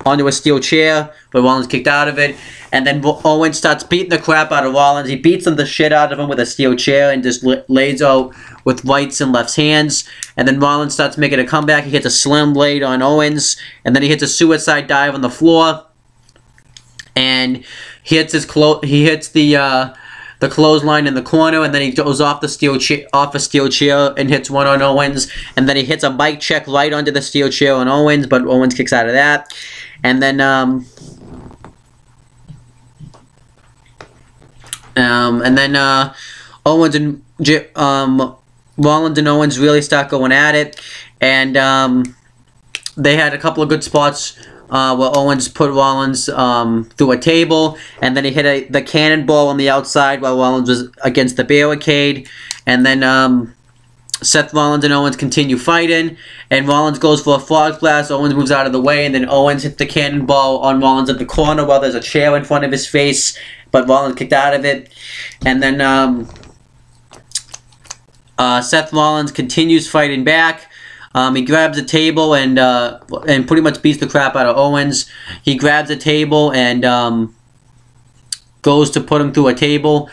onto a steel chair, but Rollins kicked out of it. And then Owens starts beating the crap out of Rollins. He beats the shit out of him with a steel chair and just lays out with rights and left hands. And then Rollins starts making a comeback. He hits a slim blade on Owens, and then he hits a suicide dive on the floor. And he hits the clothesline in the corner, and then he goes off a steel chair and hits one on Owens, and then he hits a mic check right onto the steel chair on Owens, but Owens kicks out of that. And then Owens and Rollins and Owens really start going at it, and they had a couple of good spots where Owens put Rollins through a table, and then he hit the cannonball on the outside while Rollins was against the barricade. And then Seth Rollins and Owens continue fighting, and Rollins goes for a frog blast. Owens moves out of the way, and then Owens hits the cannonball on Rollins at the corner while there's a chair in front of his face, but Rollins kicked out of it. And then Seth Rollins continues fighting back. He grabs a table and pretty much beats the crap out of Owens. He grabs a table and goes to put him through a table.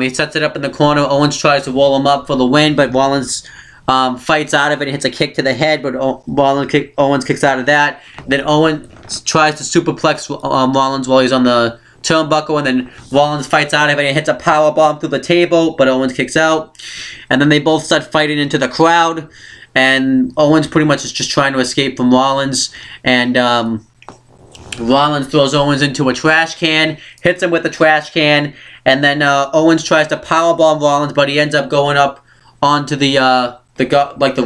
He sets it up in the corner. Owens tries to roll him up for the win, but Rollins fights out of it and hits a kick to the head, but Owens kicks out of that. Then Owens tries to superplex Rollins while he's on the turnbuckle, and then Rollins fights out of it and hits a powerbomb through the table, but Owens kicks out. And then they both start fighting into the crowd, and Owens pretty much is just trying to escape from Rollins, and Rollins throws Owens into a trash can, hits him with the trash can, and then Owens tries to powerbomb Rollins, but he ends up going up onto the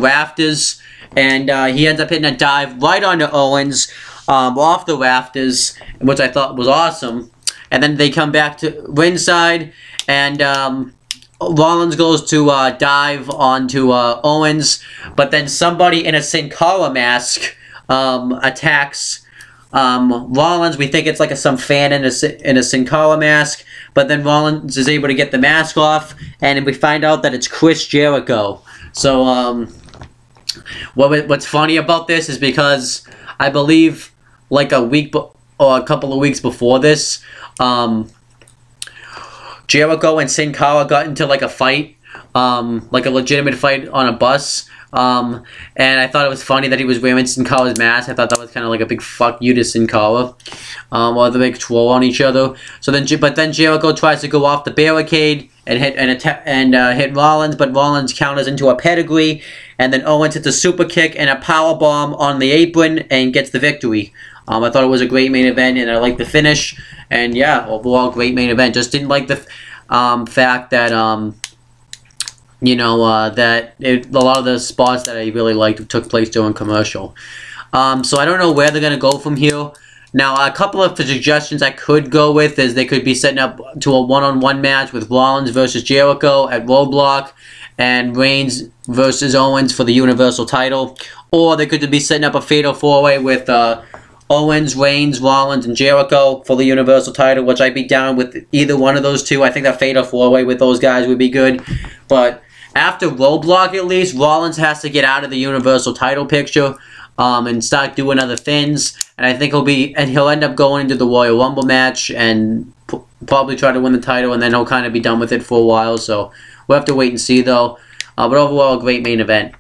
rafters, and he ends up hitting a dive right onto Owens off the rafters, which I thought was awesome. And then they come back to ringside, and Rollins goes to dive onto Owens, but then somebody in a Sin Cara mask attacks Rollins. We think it's like some fan in a Sin Cara mask, but then Rollins is able to get the mask off, and we find out that it's Chris Jericho. So what's funny about this is because I believe like a week or a couple of weeks before this, Jericho and Sin Cara got into like a fight, like a legitimate fight on a bus. And I thought it was funny that he was wearing Sin Cara's mask. I thought that was kind of like a big fuck you to Sin Cara, while the big troll on each other. So then, but then Jericho tries to go off the barricade and hit Rollins, but Rollins counters into a pedigree, and then Owens hits a super kick and a power bomb on the apron and gets the victory. I thought it was a great main event, and I liked the finish. And yeah, overall, great main event. Just didn't like the fact that that a lot of the spots that I really liked took place during commercial. So I don't know where they're gonna go from here. Now, a couple of suggestions I could go with is they could be setting up to a one-on-one match with Rollins versus Jericho at Roadblock, and Reigns versus Owens for the Universal title, or they could be setting up a fatal four-way with Owens, Reigns, Rollins, and Jericho for the Universal title, which I'd be down with either one of those two. I think that fatal four-way with those guys would be good. But after Roadblock, at least, Rollins has to get out of the Universal title picture and start doing other things. And I think he'll end up going into the Royal Rumble match and probably try to win the title, and then he'll kind of be done with it for a while. So we'll have to wait and see, though. But overall, a great main event.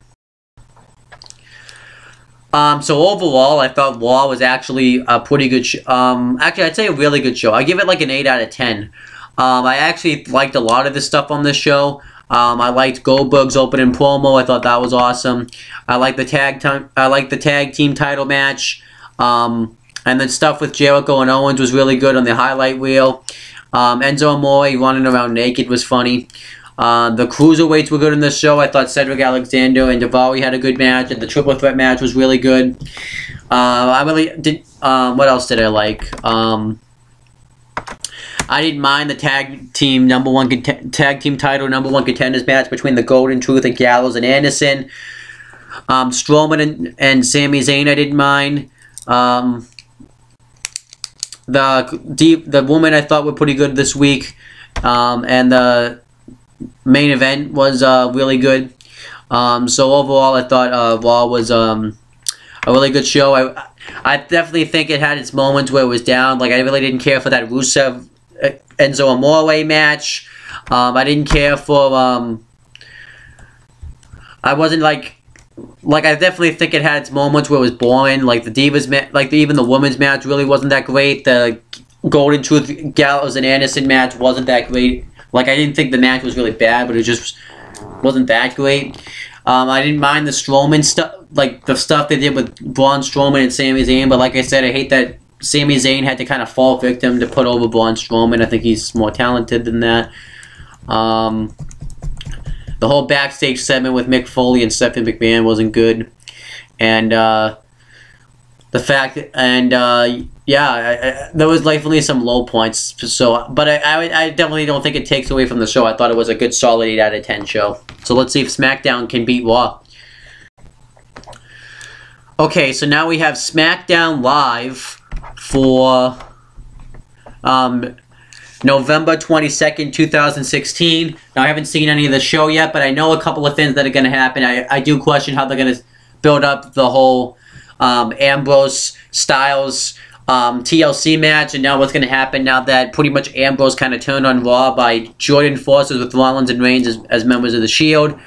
So overall, I thought Raw was actually a pretty good show. Actually, I'd say a really good show. I give it like an 8 out of 10. I actually liked a lot of the stuff on this show. I liked Goldberg's opening promo. I thought that was awesome. I liked the tag team title match. And the stuff with Jericho and Owens was really good on the highlight reel. Enzo Amore running around naked was funny. The cruiserweights were good in this show. I thought Cedric Alexander and Daivari had a good match, and the triple threat match was really good. I really did. What else did I like? I didn't mind the tag team title number one contenders match between the Golden Truth and Gallows and Anderson. Stroman and Sami Zayn I didn't mind. The women I thought were pretty good this week, and the main event was really good. So overall, I thought Raw was a really good show. I definitely think it had its moments where it was down. Like, I really didn't care for that Rusev Enzo Amore match. I didn't care for I wasn't like I definitely think it had its moments where it was boring. Like the Divas even the women's match really wasn't that great. The Golden Truth Gallows and Anderson match wasn't that great. Like, I didn't think the match was really bad, but it just wasn't that great. I didn't mind the Stroman stuff, like the stuff they did with Braun Strowman and Sami Zayn, but like I said, I hate that Sami Zayn had to kind of fall victim to put over Braun Strowman. I think he's more talented than that. The whole backstage segment with Mick Foley and Seth McMahon wasn't good. And the fact, and yeah, there was definitely some low points. So, but I definitely don't think it takes away from the show. I thought it was a good solid 8 out of 10 show. So let's see if Smackdown can beat Raw. Okay, so now we have Smackdown Live for November 22nd, 2016. Now, I haven't seen any of the show yet, but I know a couple of things that are going to happen. I do question how they're going to build up the whole Ambrose Styles TLC match, and now what's going to happen now that pretty much Ambrose kind of turned on Raw by joining forces with Rollins and Reigns as members of the Shield.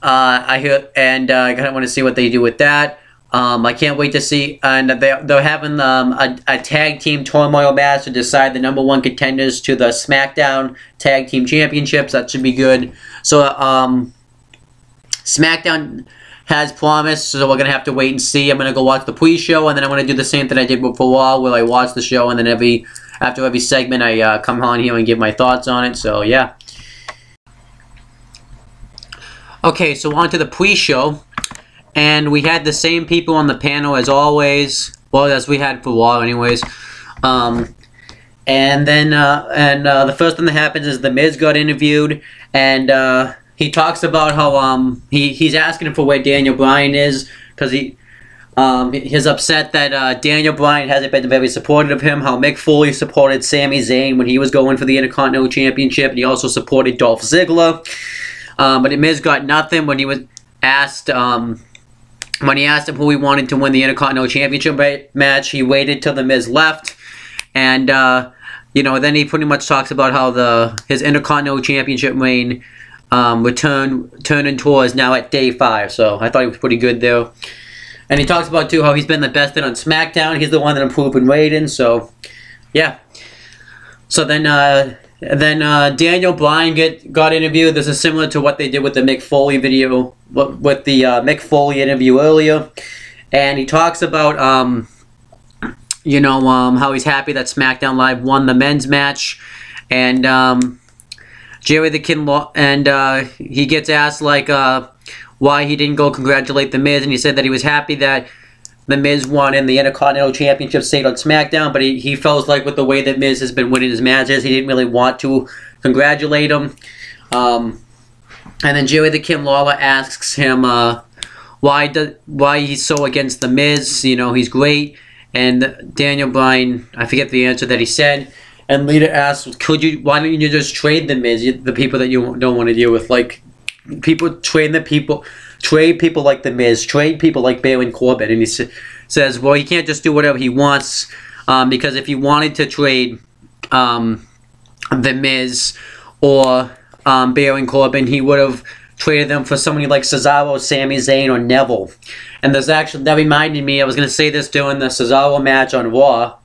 I hear, and I kind of want to see what they do with that. I can't wait to see, and they're having a tag team turmoil match to decide the #1 contenders to the SmackDown Tag Team Championships. That should be good. So SmackDown has promised, so we're going to have to wait and see. I'm going to go watch the pre-show, and then I'm going to do the same thing I did before Raw, where I watch the show, and then after every segment, I come on here and give my thoughts on it. So, yeah. Okay, so on to the pre-show, and we had the same people on the panel as always, well, as we had for Raw anyways. And then the first thing that happens is The Miz got interviewed, and he talks about how he's asking for where Daniel Bryan is, because he's upset that Daniel Bryan hasn't been very supportive of him. How Mick Foley supported Sami Zayn when he was going for the Intercontinental Championship, and he also supported Dolph Ziggler. But The Miz got nothing when he was asked. When he asked him who he wanted to win the Intercontinental Championship match, he waited till The Miz left, and you know, then he pretty much talks about how his Intercontinental Championship reign turning towards now at day 5. So I thought he was pretty good there. And he talks about too how he's been the best in on SmackDown. He's the one that improved in ratings. So yeah. So then Daniel Bryan got interviewed. This is similar to what they did with the Mick Foley video, with the Mick Foley interview earlier. And he talks about you know, how he's happy that SmackDown Live won the men's match, and Jerry the King, and he gets asked like why he didn't go congratulate The Miz, and he said that he was happy that The Miz won in the Intercontinental Championship stayed on SmackDown, but he feels like with the way that Miz has been winning his matches, he didn't really want to congratulate him. And then Jerry the King Lawler asks him why he's so against The Miz. You know, he's great. And Daniel Bryan, I forget the answer that he said. And Lita asks, why don't you just trade The Miz, the people that you don't want to deal with? Like, trade people like The Miz, trade people like Baron Corbin. And he says, well, he can't just do whatever he wants, because if he wanted to trade The Miz or Baron Corbin, he would have traded them for somebody like Cesaro, Sami Zayn, or Neville. And there's actually, that reminded me, I was going to say this during the Cesaro match on Raw.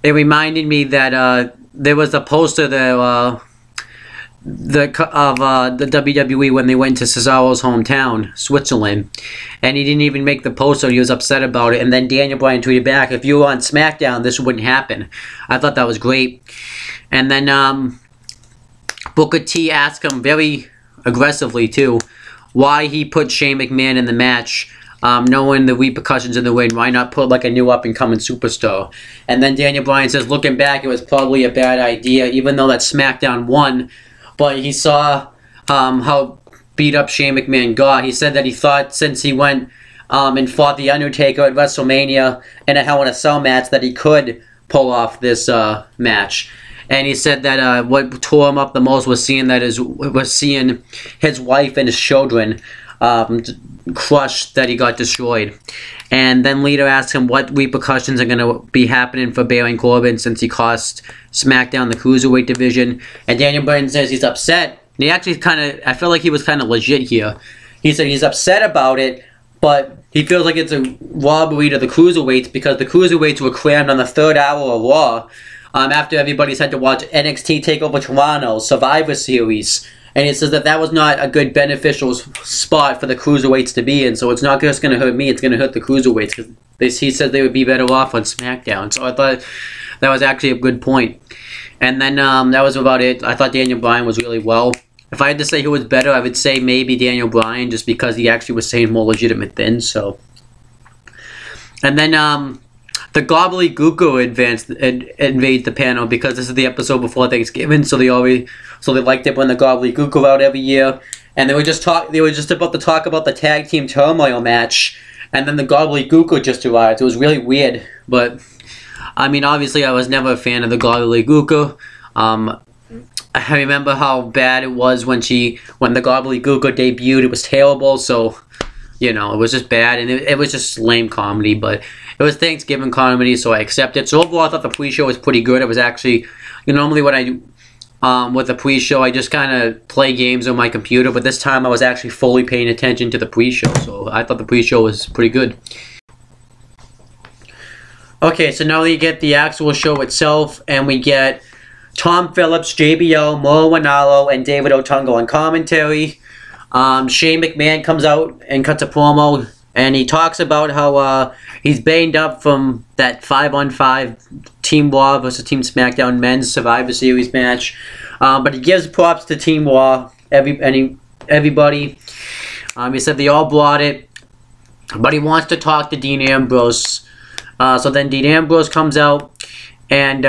It reminded me that there was a poster there of the WWE when they went to Cesaro's hometown, Switzerland, and he didn't even make the poster. He was upset about it, and then Daniel Bryan tweeted back, if you were on SmackDown, this wouldn't happen. I thought that was great. And then Booker T asked him very aggressively too why he put Shane McMahon in the match, knowing the repercussions in the ring. Why not put like a new up-and-coming superstar? And then Daniel Bryan says, looking back, it was probably a bad idea, even though that SmackDown won. But he saw how beat up Shane McMahon got. He said that he thought since he went and fought The Undertaker at WrestleMania in a Hell in a Cell match that he could pull off this match. and he said that what tore him up the most was seeing his wife and his children crushed, that he got destroyed. And then Lita asked him what repercussions are going to be happening for Baron Corbin since he cost SmackDown the Cruiserweight division. And Daniel Bryan says he's upset. And he actually I feel like he was kind of legit here. He said he's upset about it, but he feels like it's a robbery to the Cruiserweights because the Cruiserweights were crammed on the 3rd hour of Raw after everybody's had to watch NXT TakeOver Toronto, Survivor Series. And he says that was not a good beneficial spot for the Cruiserweights to be in. So it's not just going to hurt me, it's going to hurt the Cruiserweights. Because he said they would be better off on SmackDown. So I thought that was actually a good point. And then that was about it. I thought Daniel Bryan was really well. If I had to say who was better, I would say maybe Daniel Bryan, just because he actually was saying more legitimate things. So, and then the gobbledygooker invades the panel because this is the episode before Thanksgiving, so they liked it when the gobbledygooker out every year. And they were just about to talk about the tag team turmoil match, and then the gobbledygooker just arrived. It was really weird, but I mean, obviously, I was never a fan of the gobbledygooker. I remember how bad it was when the gobbledygooker debuted. It was terrible, so, you know, it was just bad, and it was just lame comedy, but it was Thanksgiving comedy, so I accepted it. So overall, I thought the pre-show was pretty good. It was actually, normally when I, with the pre-show, I just kind of play games on my computer, but this time I was actually fully paying attention to the pre-show, so I thought the pre-show was pretty good. Okay, so now we get the actual show itself, and we get Tom Phillips, JBL, Mauro Ranallo, and David Otunga on commentary. Shane McMahon comes out and cuts a promo, and he talks about how he's banged up from that 5-on-5 Team Raw versus Team SmackDown men's Survivor Series match. But he gives props to Team Raw, everybody. He said they all brought it, but he wants to talk to Dean Ambrose. So then Dean Ambrose comes out, and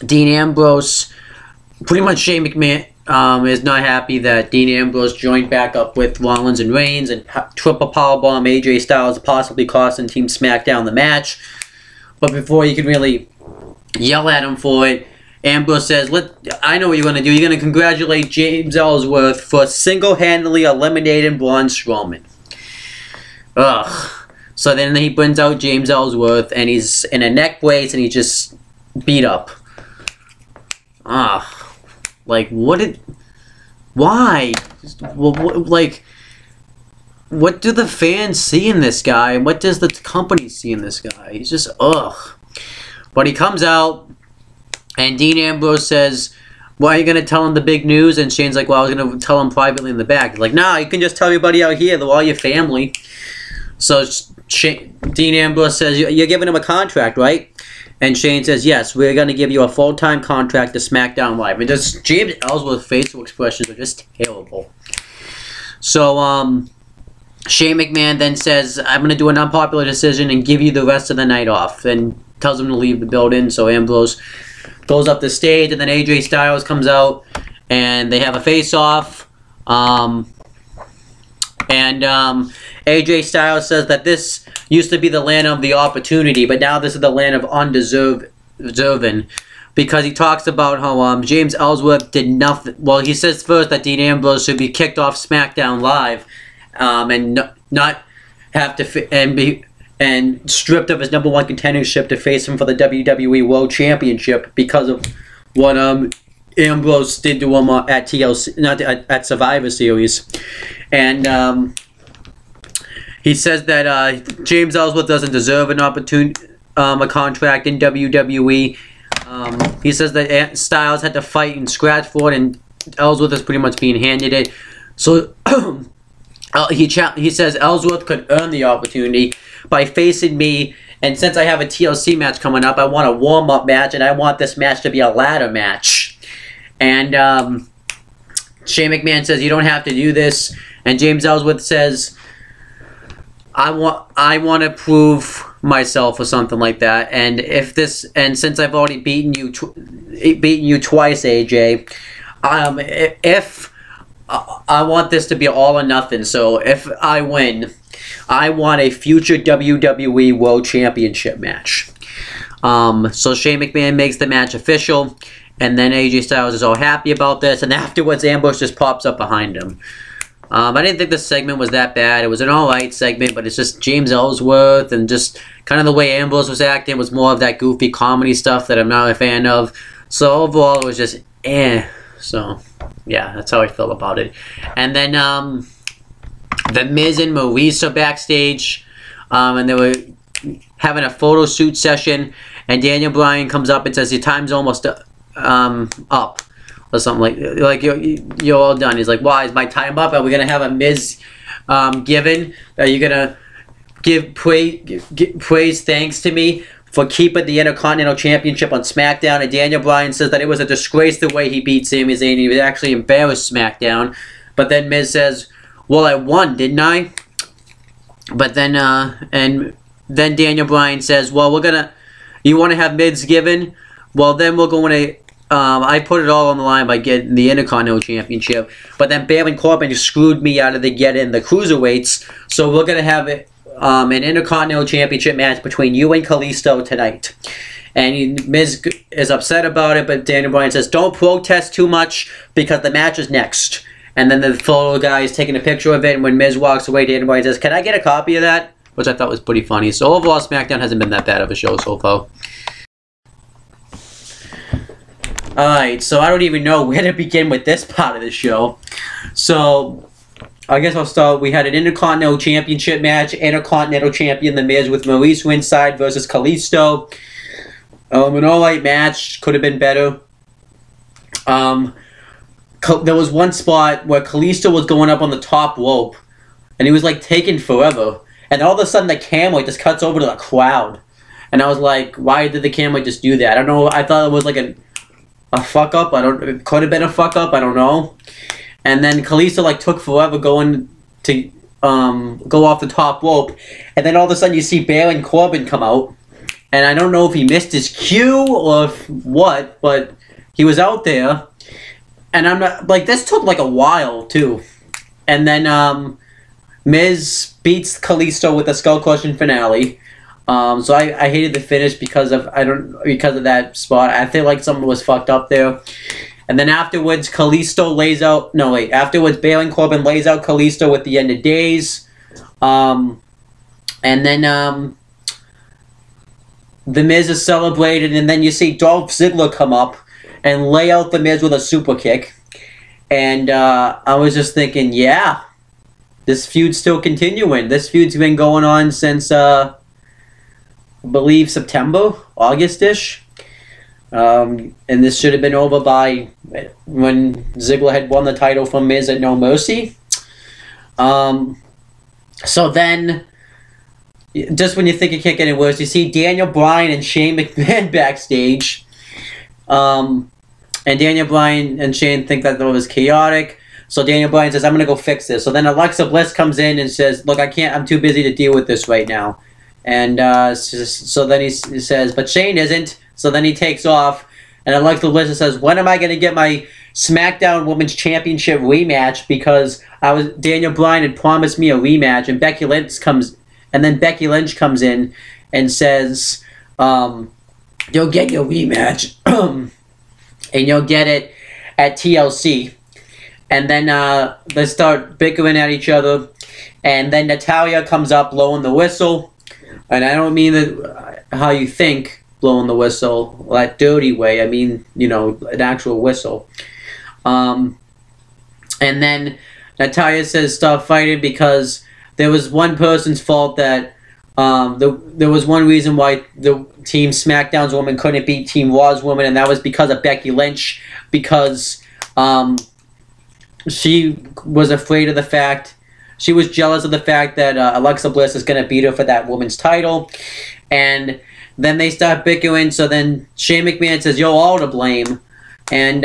Dean Ambrose, pretty much Shane McMahon is not happy that Dean Ambrose joined back up with Rollins and Reigns and triple powerbomb AJ Styles, possibly costing Team SmackDown the match. But before you can really yell at him for it, Ambrose says, I know what you're going to do. You're going to congratulate James Ellsworth for single-handedly eliminating Braun Strowman. Ugh. So then he brings out James Ellsworth, and he's in a neck brace, and he's just beat up. Like, why? Like, what do the fans see in this guy? What does the company see in this guy? He's just, ugh. But he comes out, and Dean Ambrose says, well, are you going to tell him the big news? And Shane's like, well, I was going to tell him privately in the back. He's like, nah, you can just tell everybody out here. They're all your family. So Dean Ambrose says, you're giving him a contract, right? And Shane says, yes, we're going to give you a full-time contract to SmackDown Live. And just James Ellsworth's facial expressions are just terrible. So, Shane McMahon then says, I'm going to do an unpopular decision and give you the rest of the night off. And tells him to leave the building. So Ambrose goes up the stage, and then AJ Styles comes out, and they have a face-off. AJ Styles says that this used to be the land of the opportunity, but now this is the land of undeserving, because he talks about how James Ellsworth did nothing. Well, he says first that Dean Ambrose should be kicked off SmackDown Live, and not have to and stripped of his #1 contendership to face him for the WWE World Championship because of what Ambrose did to him at TLC, not at Survivor Series, and he says that James Ellsworth doesn't deserve an opportunity, a contract in WWE. He says that Styles had to fight and scratch for it, and Ellsworth is pretty much being handed it. So he says Ellsworth could earn the opportunity by facing me, and since I have a TLC match coming up, I want a warm-up match, and I want this match to be a ladder match. And Shane McMahon says you don't have to do this, and James Ellsworth says, I want to prove myself or something like that, and since I've already beaten you twice, AJ, if I want this to be all or nothing. So if I win, I want a future WWE World Championship match. So Shane McMahon makes the match official, and then AJ Styles is all happy about this, and afterwards Ambush just pops up behind him. I didn't think the segment was that bad. It was an alright segment, but it's just James Ellsworth and just kind of the way Ambrose was acting was more of that goofy comedy stuff that I'm not a fan of. So overall, it was just So, yeah, that's how I feel about it. And then The Miz and Maurice are backstage, and they were having a photo shoot session, and Daniel Bryan comes up and says, your time's almost up. Or something like you're all done. He's like, why is my time up? Are we gonna have a Miz given? Are you gonna give praise thanks to me for keeping the Intercontinental Championship on Smackdown? And Daniel Bryan says that it was a disgrace the way he beat Sami Zayn. He was actually embarrassed Smackdown. But then Miz says, well, I won, didn't I? But then and then Daniel Bryan says, well, you want to have Miz given? Well, then we're going to. I put it all on the line by getting the Intercontinental Championship, but then Baron Corbin screwed me out of the Cruiserweights, so we're going to have an Intercontinental Championship match between you and Kalisto tonight. And Miz is upset about it, but Daniel Bryan says, don't protest too much because the match is next. And then the photo guy is taking a picture of it, and when Miz walks away, Daniel Bryan says, can I get a copy of that? Which I thought was pretty funny. So overall, SmackDown hasn't been that bad of a show so far. Alright, so I don't even know where to begin with this part of the show. So, I guess I'll start. We had an Intercontinental Championship match. Intercontinental Champion The Miz with Maurice ringside versus Kalisto. An alright match. Could have been better. There was one spot where Kalisto was going up on the top rope. And he was like taking forever. And all of a sudden the camera just cuts over to the crowd. And I was like, why did the camera just do that? I don't know. I thought it was like a fuck up. It could have been a fuck up. I don't know. And then Kalisto like took forever going to go off the top rope, and then all of a sudden you see Baron Corbin come out, and I don't know if he missed his cue or what, but he was out there, and I'm not like this took like a while too, and then Miz beats Kalisto with a skull crushing finale. So I hated the finish because of that spot. I feel like something was fucked up there. And then afterwards, afterwards Baron Corbin lays out Kalisto with the end of days. And then The Miz is celebrated, and then you see Dolph Ziggler come up and lay out The Miz with a super kick. And I was just thinking, yeah, this feud's still continuing. This feud's been going on since I believe September, August-ish. And this should have been over by when Ziggler had won the title from Miz at No Mercy. So then, just when you think it can't get any worse, you see Daniel Bryan and Shane McMahon backstage. And Daniel Bryan and Shane think that it was chaotic. So Daniel Bryan says, I'm going to go fix this. So then Alexa Bliss comes in and says, look, I'm too busy to deal with this right now. And so then he says, but Shane isn't. So then he takes off, and Alexa Bliss says, when am I going to get my SmackDown Women's Championship rematch? Because Daniel Bryan had promised me a rematch, and Becky Lynch comes in and says, you'll get your rematch, and you'll get it at TLC. And then they start bickering at each other, and then Natalya comes up blowing the whistle. And I don't mean that how you think, blowing the whistle, that dirty way. I mean, an actual whistle. And then Natalya says stop fighting because there was one person's fault that there was one reason why the Team SmackDown's woman couldn't beat Team Raw's woman, and that was because of Becky Lynch, because she was afraid of the fact. She was jealous of the fact that Alexa Bliss is going to beat her for that woman's title. And then they start bickering. So then Shane McMahon says, you're all to blame. And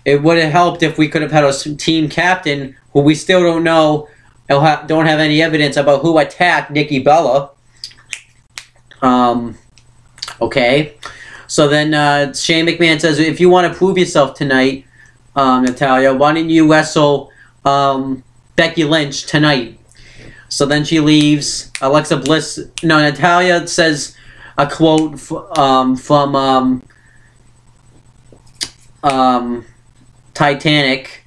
it would have helped if we could have had a team captain who we still don't know, don't have any evidence about who attacked Nikki Bella. Okay. So then Shane McMahon says, if you want to prove yourself tonight, Natalya, why didn't you wrestle Becky Lynch tonight? So then she leaves. Natalya says a quote from Titanic,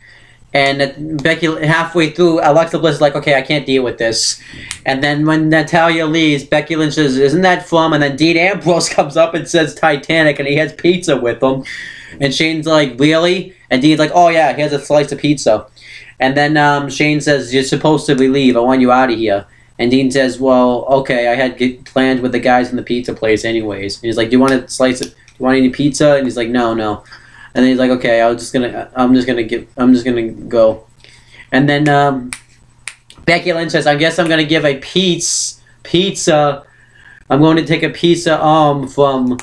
and Becky halfway through, Alexa Bliss is like, okay, I can't deal with this. And then when Natalya leaves, Becky Lynch says, isn't that from? And then Dean Ambrose comes up and says Titanic, and he has pizza with him. And Shane's like, really? And Dean's like, oh yeah, here's a slice of pizza. And then Shane says, you're supposed to leave. I want you out of here. And Dean says, well, okay, I had plans with the guys in the pizza place anyways. And he's like, do you want a slice of, do you want any pizza? And he's like, no. And then he's like, okay, I'm just gonna go. And then Becky Lynch says, I guess I'm gonna give a pizza. I'm going to take a pizza from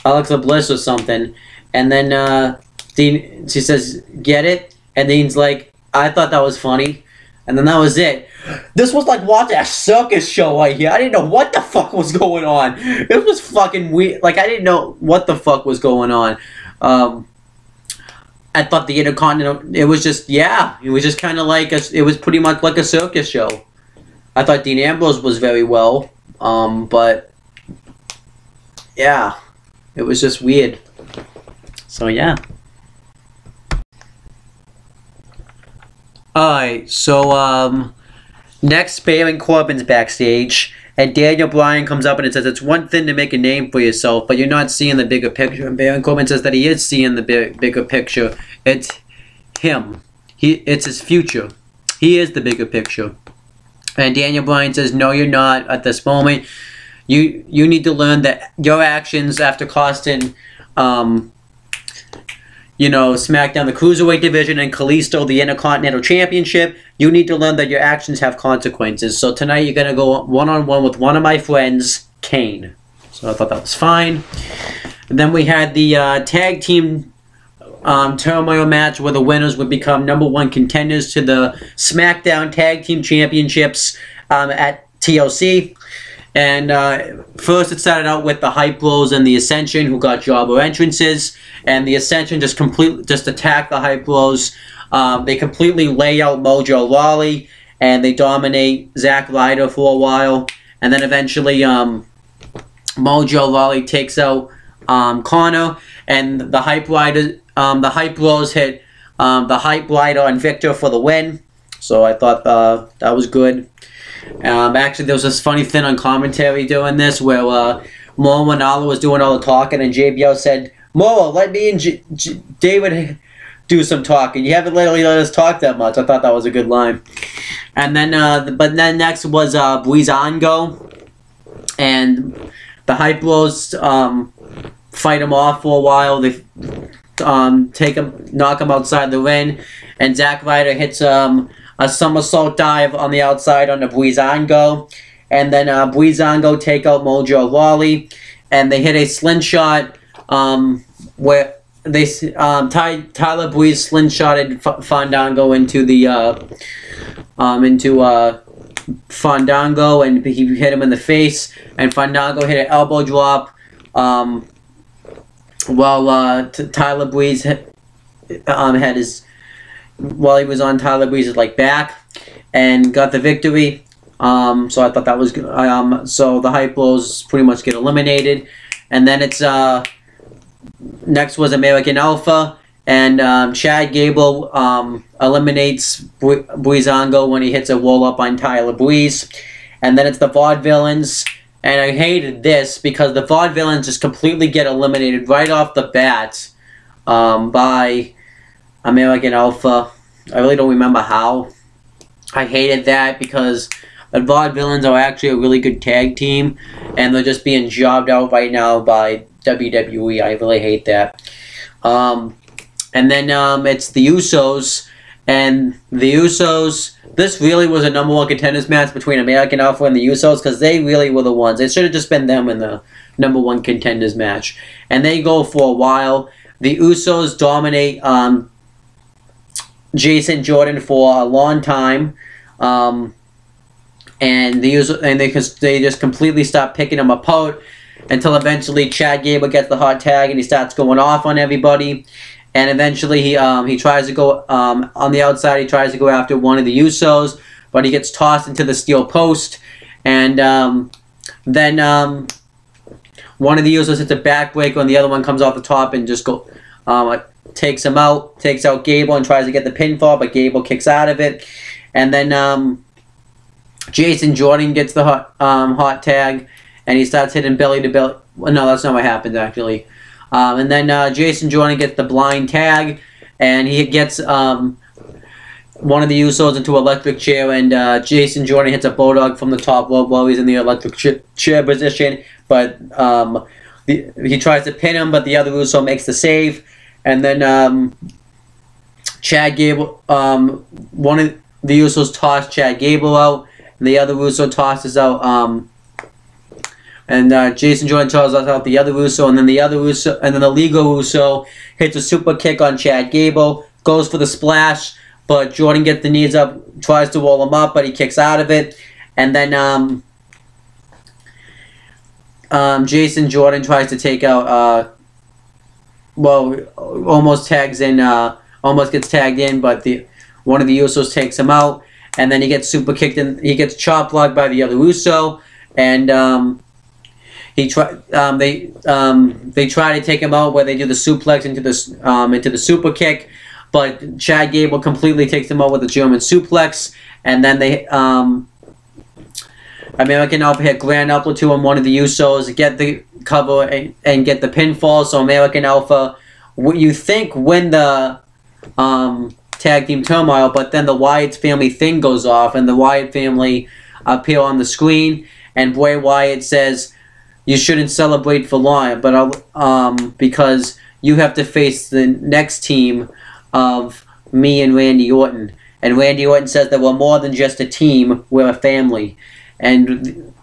Alexa Bliss or something. And then Dean, she says, get it? And Dean's like, I thought that was funny. And then that was it. This was like watching a circus show right here. I didn't know what the fuck was going on. It was fucking weird. Like, I didn't know what the fuck was going on. I thought the Intercontinental, it was just, yeah. It was just kind of like, it was pretty much like a circus show. I thought Dean Ambrose was very well. But, yeah. It was just weird. So, yeah. Alright, so, next, Baron Corbin's backstage, and Daniel Bryan comes up and it says, it's one thing to make a name for yourself, but you're not seeing the bigger picture. And Baron Corbin says that he is seeing the bigger picture. It's him. It's his future. He is the bigger picture. And Daniel Bryan says, no, you're not at this moment. You need to learn that your actions after costing, SmackDown, the Cruiserweight division, and Kalisto, the Intercontinental Championship, you need to learn that your actions have consequences. So tonight you're going to go one-on-one with one of my friends, Kane. So I thought that was fine. And then we had the tag team turmoil match where the winners would become #1 contenders to the SmackDown Tag Team Championships at TLC. And first it started out with the Hype Bros and the Ascension, who got jobber entrances. And the Ascension just attacked the Hype Bros. They completely lay out Mojo Rawley, and they dominate Zack Ryder for a while. And then eventually Mojo Rawley takes out Connor, and the Hype Bros hit the Hype Rider and Victor for the win. So I thought that was good. Actually, there was this funny thing on commentary doing this where Mauro Ranallo was doing all the talking, and JBL said, Mauro, let me and David do some talking. You haven't let us talk that much. I thought that was a good line. And then, but then next was Breezango, and the Hype Bros fight him off for a while. They knock him outside the ring, and Zack Ryder hits a somersault dive on the outside on the Breezango, and then Breezango take out Mojo Rawley, and they hit a slingshot where they Tyler Breeze slingshotted Fandango into the Fandango, and he hit him in the face, and Fandango hit an elbow drop while Tyler Breeze had his, while he was on Tyler Breeze's back, and got the victory. So I thought that was good. So the Hype Bros pretty much get eliminated, and then it's next was American Alpha, and Chad Gable eliminates Breezango when he hits a roll up on Tyler Breeze, and then it's the Vaudevillains. And I hated this because the Vaudevillains just completely get eliminated right off the bat by American Alpha. I really don't remember how. I hated that because the Vaudevillains are actually a really good tag team, and they're just being jobbed out right now by WWE. I really hate that. And then it's the Usos, and the Usos. This really was a #1 contenders match between American Alpha and the Usos, because they really were the ones. It should have just been them in the #1 contenders match. And they go for a while. The Usos dominate Jason Jordan for a long time. And they just completely stop picking him apart until eventually Chad Gable gets the hot tag and he starts going off on everybody. And eventually he tries to go on the outside. He tries to go after one of the Usos, but he gets tossed into the steel post. And then one of the Usos hits a backbreaker, and the other one comes off the top and just takes him out, takes out Gable, and tries to get the pinfall, but Gable kicks out of it. And then Jason Jordan gets the hot tag, and he starts hitting belly to belly. Well, no, that's not what happened, actually. And then Jason Jordan gets the blind tag, and he gets one of the Usos into an electric chair, and Jason Jordan hits a bulldog from the top rope while he's in the electric chair position, but he tries to pin him, but the other Uso makes the save. And then Chad Gable, one of the Usos tossed Chad Gable out, and the other Uso tosses out, and Jason Jordan tosses out the other Uso, and then the other Uso, and then the legal Uso hits a super kick on Chad Gable, goes for the splash, but Jordan gets the knees up, tries to roll him up, but he kicks out of it, and then Jason Jordan tries to take out, almost tags in, almost gets tagged in, but one of the Usos takes him out, and then he gets super kicked and he gets chop blocked by the other Uso, and they try to take him out where they do the suplex into the super kick, but Chad Gable completely takes him out with a German suplex, and then they American Alpha hit Grand Upper to him, one of the Usos, get the cover and get the pinfall. So American Alpha, what you think, win the tag team turmoil, but then the Wyatt family thing goes off, and the Wyatt family appear on the screen, and Bray Wyatt says, "You shouldn't celebrate for long, but because you have to face the next team of me and Randy Orton." And Randy Orton says that we're more than just a team, we're a family. And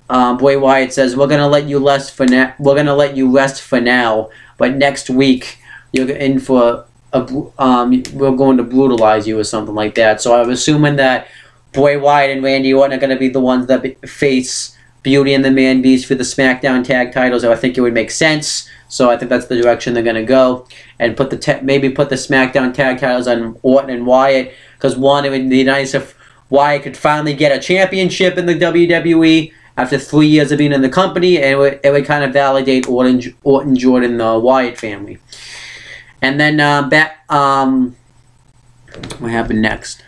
Bray Wyatt says, "We're gonna let you rest for now. We're gonna let you rest for now, but next week you're in for we're going to brutalize you," or something like that. So I'm assuming that Bray Wyatt and Randy Orton are gonna be the ones that face Beauty and the Man Beast for the SmackDown tag titles. So I think it would make sense. So I think that's the direction they're gonna go, and maybe put the SmackDown tag titles on Orton and Wyatt, because one, it would be nice if Wyatt could finally get a championship in the WWE after 3 years of being in the company, and it would kind of validate Orton, Jordan, the Wyatt family. And then what happened next?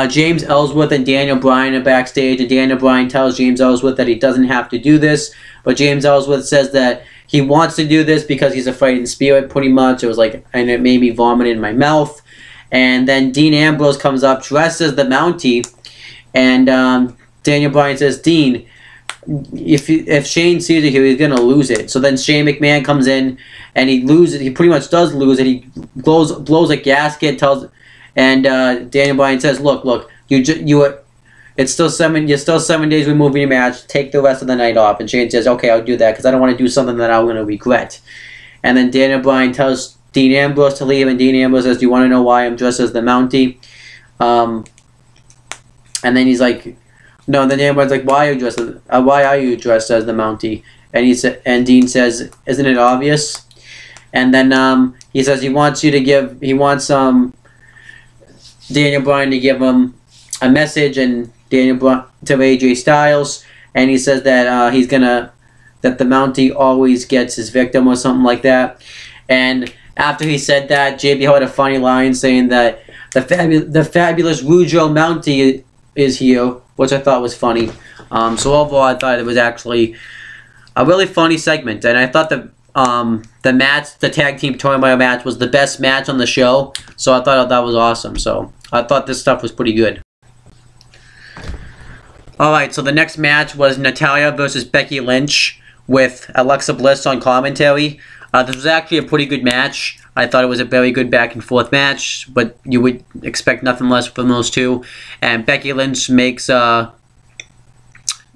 James Ellsworth and Daniel Bryan are backstage, and Daniel Bryan tells James Ellsworth that he doesn't have to do this, but James Ellsworth says that he wants to do this because he's a fighting spirit, pretty much. It was like, and it made me vomit in my mouth. And then Dean Ambrose comes up, dressed as the Mountie, and Daniel Bryan says, "Dean, if Shane sees it here, he's gonna lose it." So then Shane McMahon comes in, and he loses. He pretty much does lose it. He blows a gasket. And Daniel Bryan says, "Look, it's still you're still 7 days removed from your match. Take the rest of the night off." And Shane says, "Okay, I'll do that because I don't want to do something that I'm gonna regret." And then Daniel Bryan tells Dean Ambrose to leave, and Dean Ambrose says, "Do you want to know why I'm dressed as the Mountie?" And then he's like, "No." And then Ambrose like, "Why are you dressed as the Mountie?" And Dean says, "Isn't it obvious?" And then he says he wants Daniel Bryan to give him a message, and to AJ Styles, and he says that that the Mountie always gets his victim, or something like that. And after he said that, JB had a funny line saying that the fabulous Rougeau Mountie is here, which I thought was funny. So overall, I thought it was actually a really funny segment, and I thought the tag team tournament match was the best match on the show. So I thought that was awesome. So I thought this stuff was pretty good. Alright, so the next match was Natalya versus Becky Lynch with Alexa Bliss on commentary. This was actually a pretty good match. I thought it was a very good back and forth match, but you would expect nothing less from those two. And Becky Lynch makes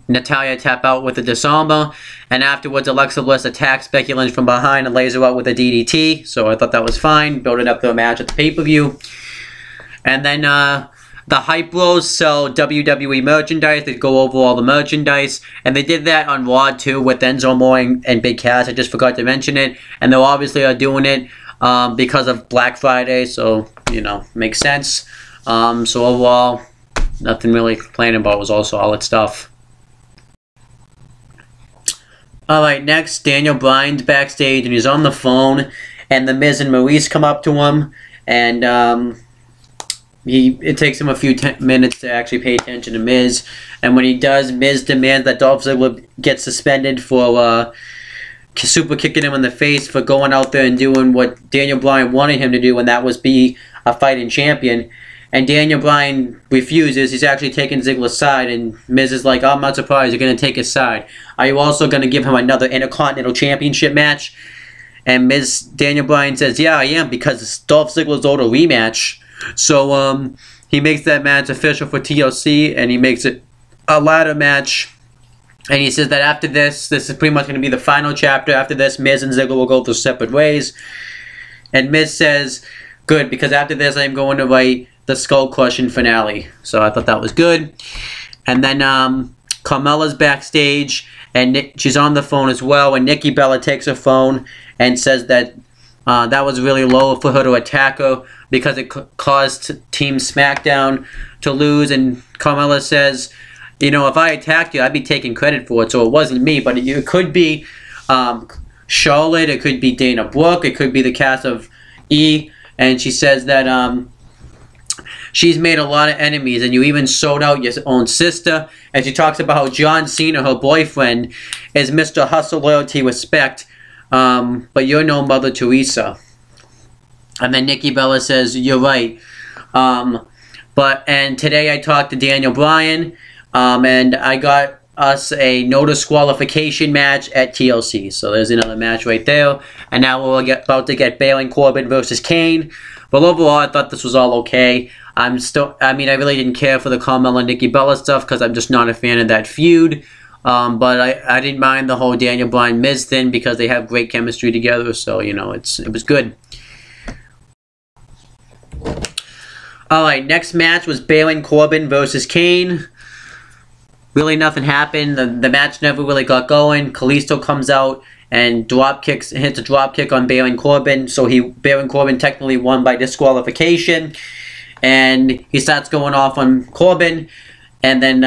Natalya tap out with a disarmer, and afterwards Alexa Bliss attacks Becky Lynch from behind and lays her out with a DDT. So I thought that was fine. Build it up to a match at the pay-per-view. And then the Hype Bros sell WWE merchandise. They go over all the merchandise. And they did that on Raw too with Enzo, Amore, and Big Cass. I just forgot to mention it. And they obviously are doing it because of Black Friday. So, makes sense. So overall, nothing really complaining about. It was all solid stuff. Alright, next, Daniel Bryan's backstage, and he's on the phone, and The Miz and Maurice come up to him, and it takes him a few minutes to actually pay attention to Miz, and when he does, Miz demands that Dolph Ziggler get suspended for super kicking him in the face for going out there and doing what Daniel Bryan wanted him to do, and that was be a fighting champion. And Daniel Bryan refuses. He's actually taking Ziggler's side, and Miz is like, I'm not surprised you're going to take his side. Are you also going to give him another Intercontinental Championship match? And Daniel Bryan says, yeah, I am, because it's Dolph Ziggler's owed a rematch. So he makes that match official for TLC, and he makes it a ladder match. And he says that after this is pretty much going to be the final chapter. After this, Miz and Ziggler will go their separate ways. And Miz says, good, because after this, I'm going to write the skull-crushing finale. So I thought that was good. And then Carmella's backstage, and she's on the phone as well, and Nikki Bella takes her phone and says that that was really low for her to attack her because it caused Team Smackdown to lose. And Carmella says, you know, if I attacked you, I'd be taking credit for it, so it wasn't me, but it could be Charlotte, it could be Dana Brooke, it could be the cast of E, and she says that she's made a lot of enemies, and you even sold out your own sister. And she talks about how John Cena, her boyfriend, is Mr. Hustle, Loyalty, Respect, but you're no Mother Teresa. And then Nikki Bella says, you're right. And today I talked to Daniel Bryan, and I got us a no disqualification match at TLC. So there's another match right there. And now we're about to get Baron Corbin versus Kane. But overall, I thought this was all okay. I really didn't care for the Carmella and Nikki Bella stuff because I'm just not a fan of that feud. But I didn't mind the whole Daniel Bryan Miz thing because they have great chemistry together. So, you know, it was good. Alright, next match was Baron Corbin versus Kane. Really nothing happened. The match never really got going. Kalisto comes out and hits a drop kick on Baron Corbin. So Baron Corbin technically won by disqualification. And he starts going off on Corbin. And then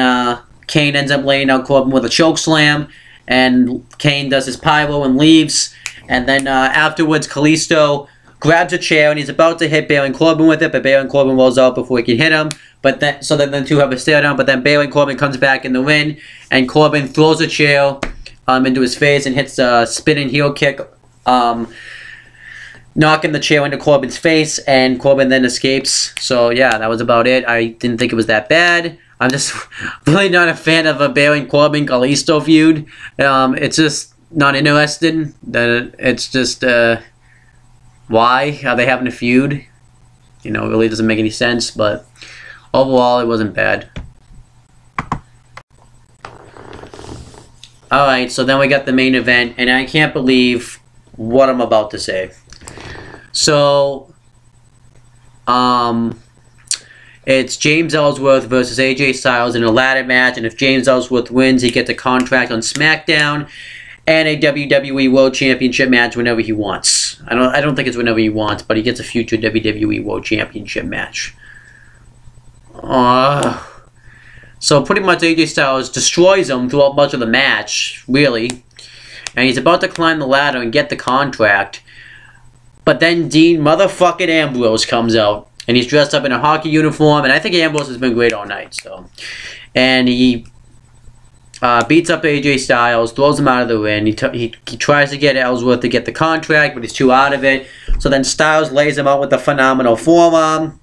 Kane ends up laying out Corbin with a choke slam. And Kane does his pyro and leaves. And then afterwards, Kalisto grabs a chair and he's about to hit Baron Corbin with it, but Baron Corbin rolls out before he can hit him. So then the two have a stare down, but then Baron Corbin comes back in the ring, and Corbin throws a chair into his face and hits a spinning heel kick, knocking the chair into Corbin's face, and Corbin then escapes. So yeah, that was about it. I didn't think it was that bad. I'm just really not a fan of a Baron Corbin Kalisto feud. It's just not interested. It's just why are they having a feud? You know, it really doesn't make any sense, but overall, it wasn't bad. Alright, so then we got the main event, and I can't believe what I'm about to say. So, it's James Ellsworth versus AJ Styles in a ladder match, and if James Ellsworth wins, he gets a contract on Smackdown and a WWE World Championship match whenever he wants. I don't think it's whenever he wants, but he gets a future WWE World Championship match. So pretty much AJ Styles destroys him throughout much of the match, really. And he's about to climb the ladder and get the contract. But then Dean motherfucking Ambrose comes out. And he's dressed up in a hockey uniform. And I think Ambrose has been great all night. So, and he beats up AJ Styles, throws him out of the ring. He tries to get Ellsworth to get the contract, but he's too out of it. So then Styles lays him out with a phenomenal forearm.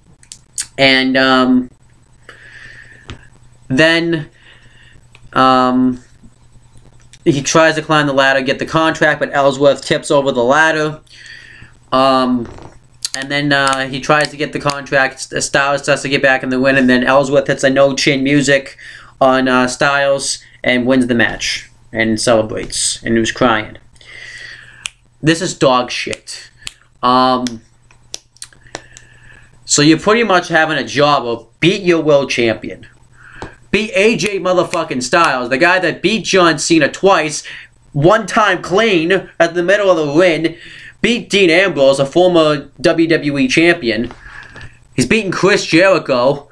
And then he tries to climb the ladder, get the contract, but Ellsworth tips over the ladder. And then he tries to get the contract. Styles tries to get back in the win, and then Ellsworth hits a no-chin music on Styles and wins the match and celebrates. And he was crying. This is dog shit. So you're pretty much having a job of beat your world champion. Beat AJ motherfucking Styles, the guy that beat John Cena twice, one time clean at the middle of the ring. Beat Dean Ambrose, a former WWE champion. He's beating Chris Jericho.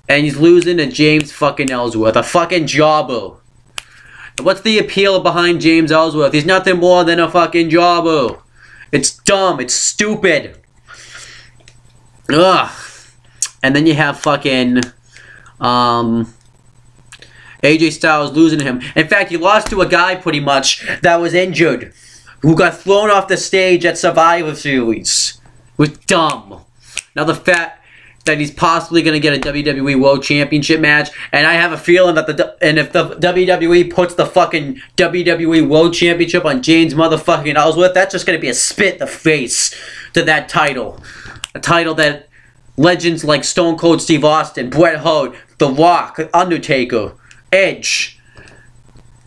And he's losing to James fucking Ellsworth, a fucking jobber. What's the appeal behind James Ellsworth? He's nothing more than a fucking jobber. It's dumb. It's stupid. Ugh. And then you have fucking AJ Styles losing to him. In fact, he lost to a guy pretty much that was injured, who got thrown off the stage at Survivor Series. It was dumb. Now the fact that he's possibly going to get a WWE World Championship match, and I have a feeling that if the WWE puts the fucking WWE World Championship on James motherfucking Ellsworth, that's just going to be a spit in the face to that title. A title that legends like Stone Cold Steve Austin, Bret Hart, The Rock, Undertaker, Edge,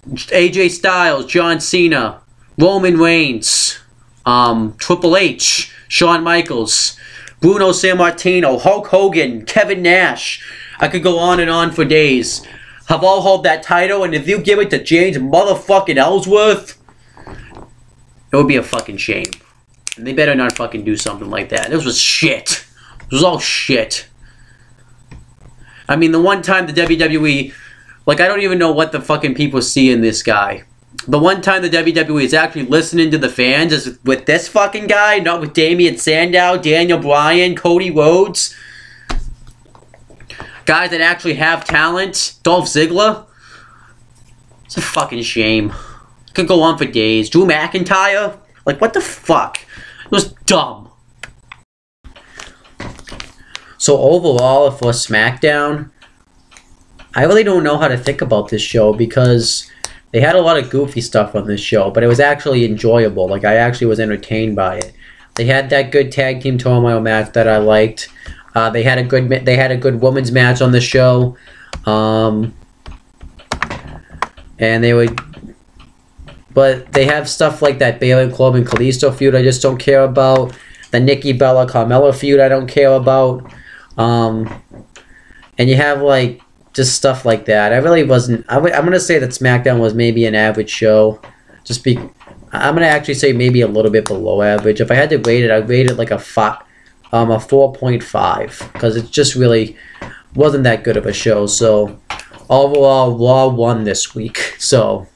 AJ Styles, John Cena, Roman Reigns, Triple H, Shawn Michaels, Bruno Sammartino, Hulk Hogan, Kevin Nash. I could go on and on for days. Have all held that title, and if you give it to James motherfucking Ellsworth, it would be a fucking shame. And they better not fucking do something like that. This was shit. It was all shit. I mean, the one time the WWE... Like, I don't even know what the fucking people see in this guy. The one time the WWE is actually listening to the fans is with this fucking guy, not with Damian Sandow, Daniel Bryan, Cody Rhodes. Guys that actually have talent. Dolph Ziggler. It's a fucking shame. Could go on for days. Drew McIntyre. Like, what the fuck? It was dumb. So overall, for SmackDown, I really don't know how to think about this show because they had a lot of goofy stuff on this show, but it was actually enjoyable. Like, I actually was entertained by it. They had that good tag team turmoil match that I liked. They had a good women's match on the show, and but they have stuff like that Bayley Club and Kalisto feud I just don't care about. The Nikki Bella Carmella feud I don't care about. And you have like just stuff like that. I really wasn't. I'm gonna say that SmackDown was maybe an average show. I'm gonna actually say maybe a little bit below average. If I had to rate it, I'd rate it like a 4.5 because it just really wasn't that good of a show. So overall, Raw won this week. So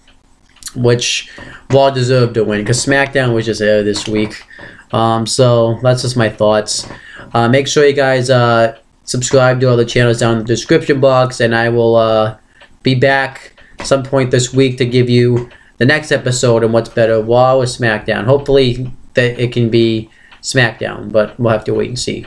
which Raw deserved to win because SmackDown was just aired this week. So that's just my thoughts. Make sure you guys subscribe to all the channels down in the description box, and I will be back some point this week to give you the next episode and what's better, Raw or SmackDown. Hopefully that it can be SmackDown, but we'll have to wait and see.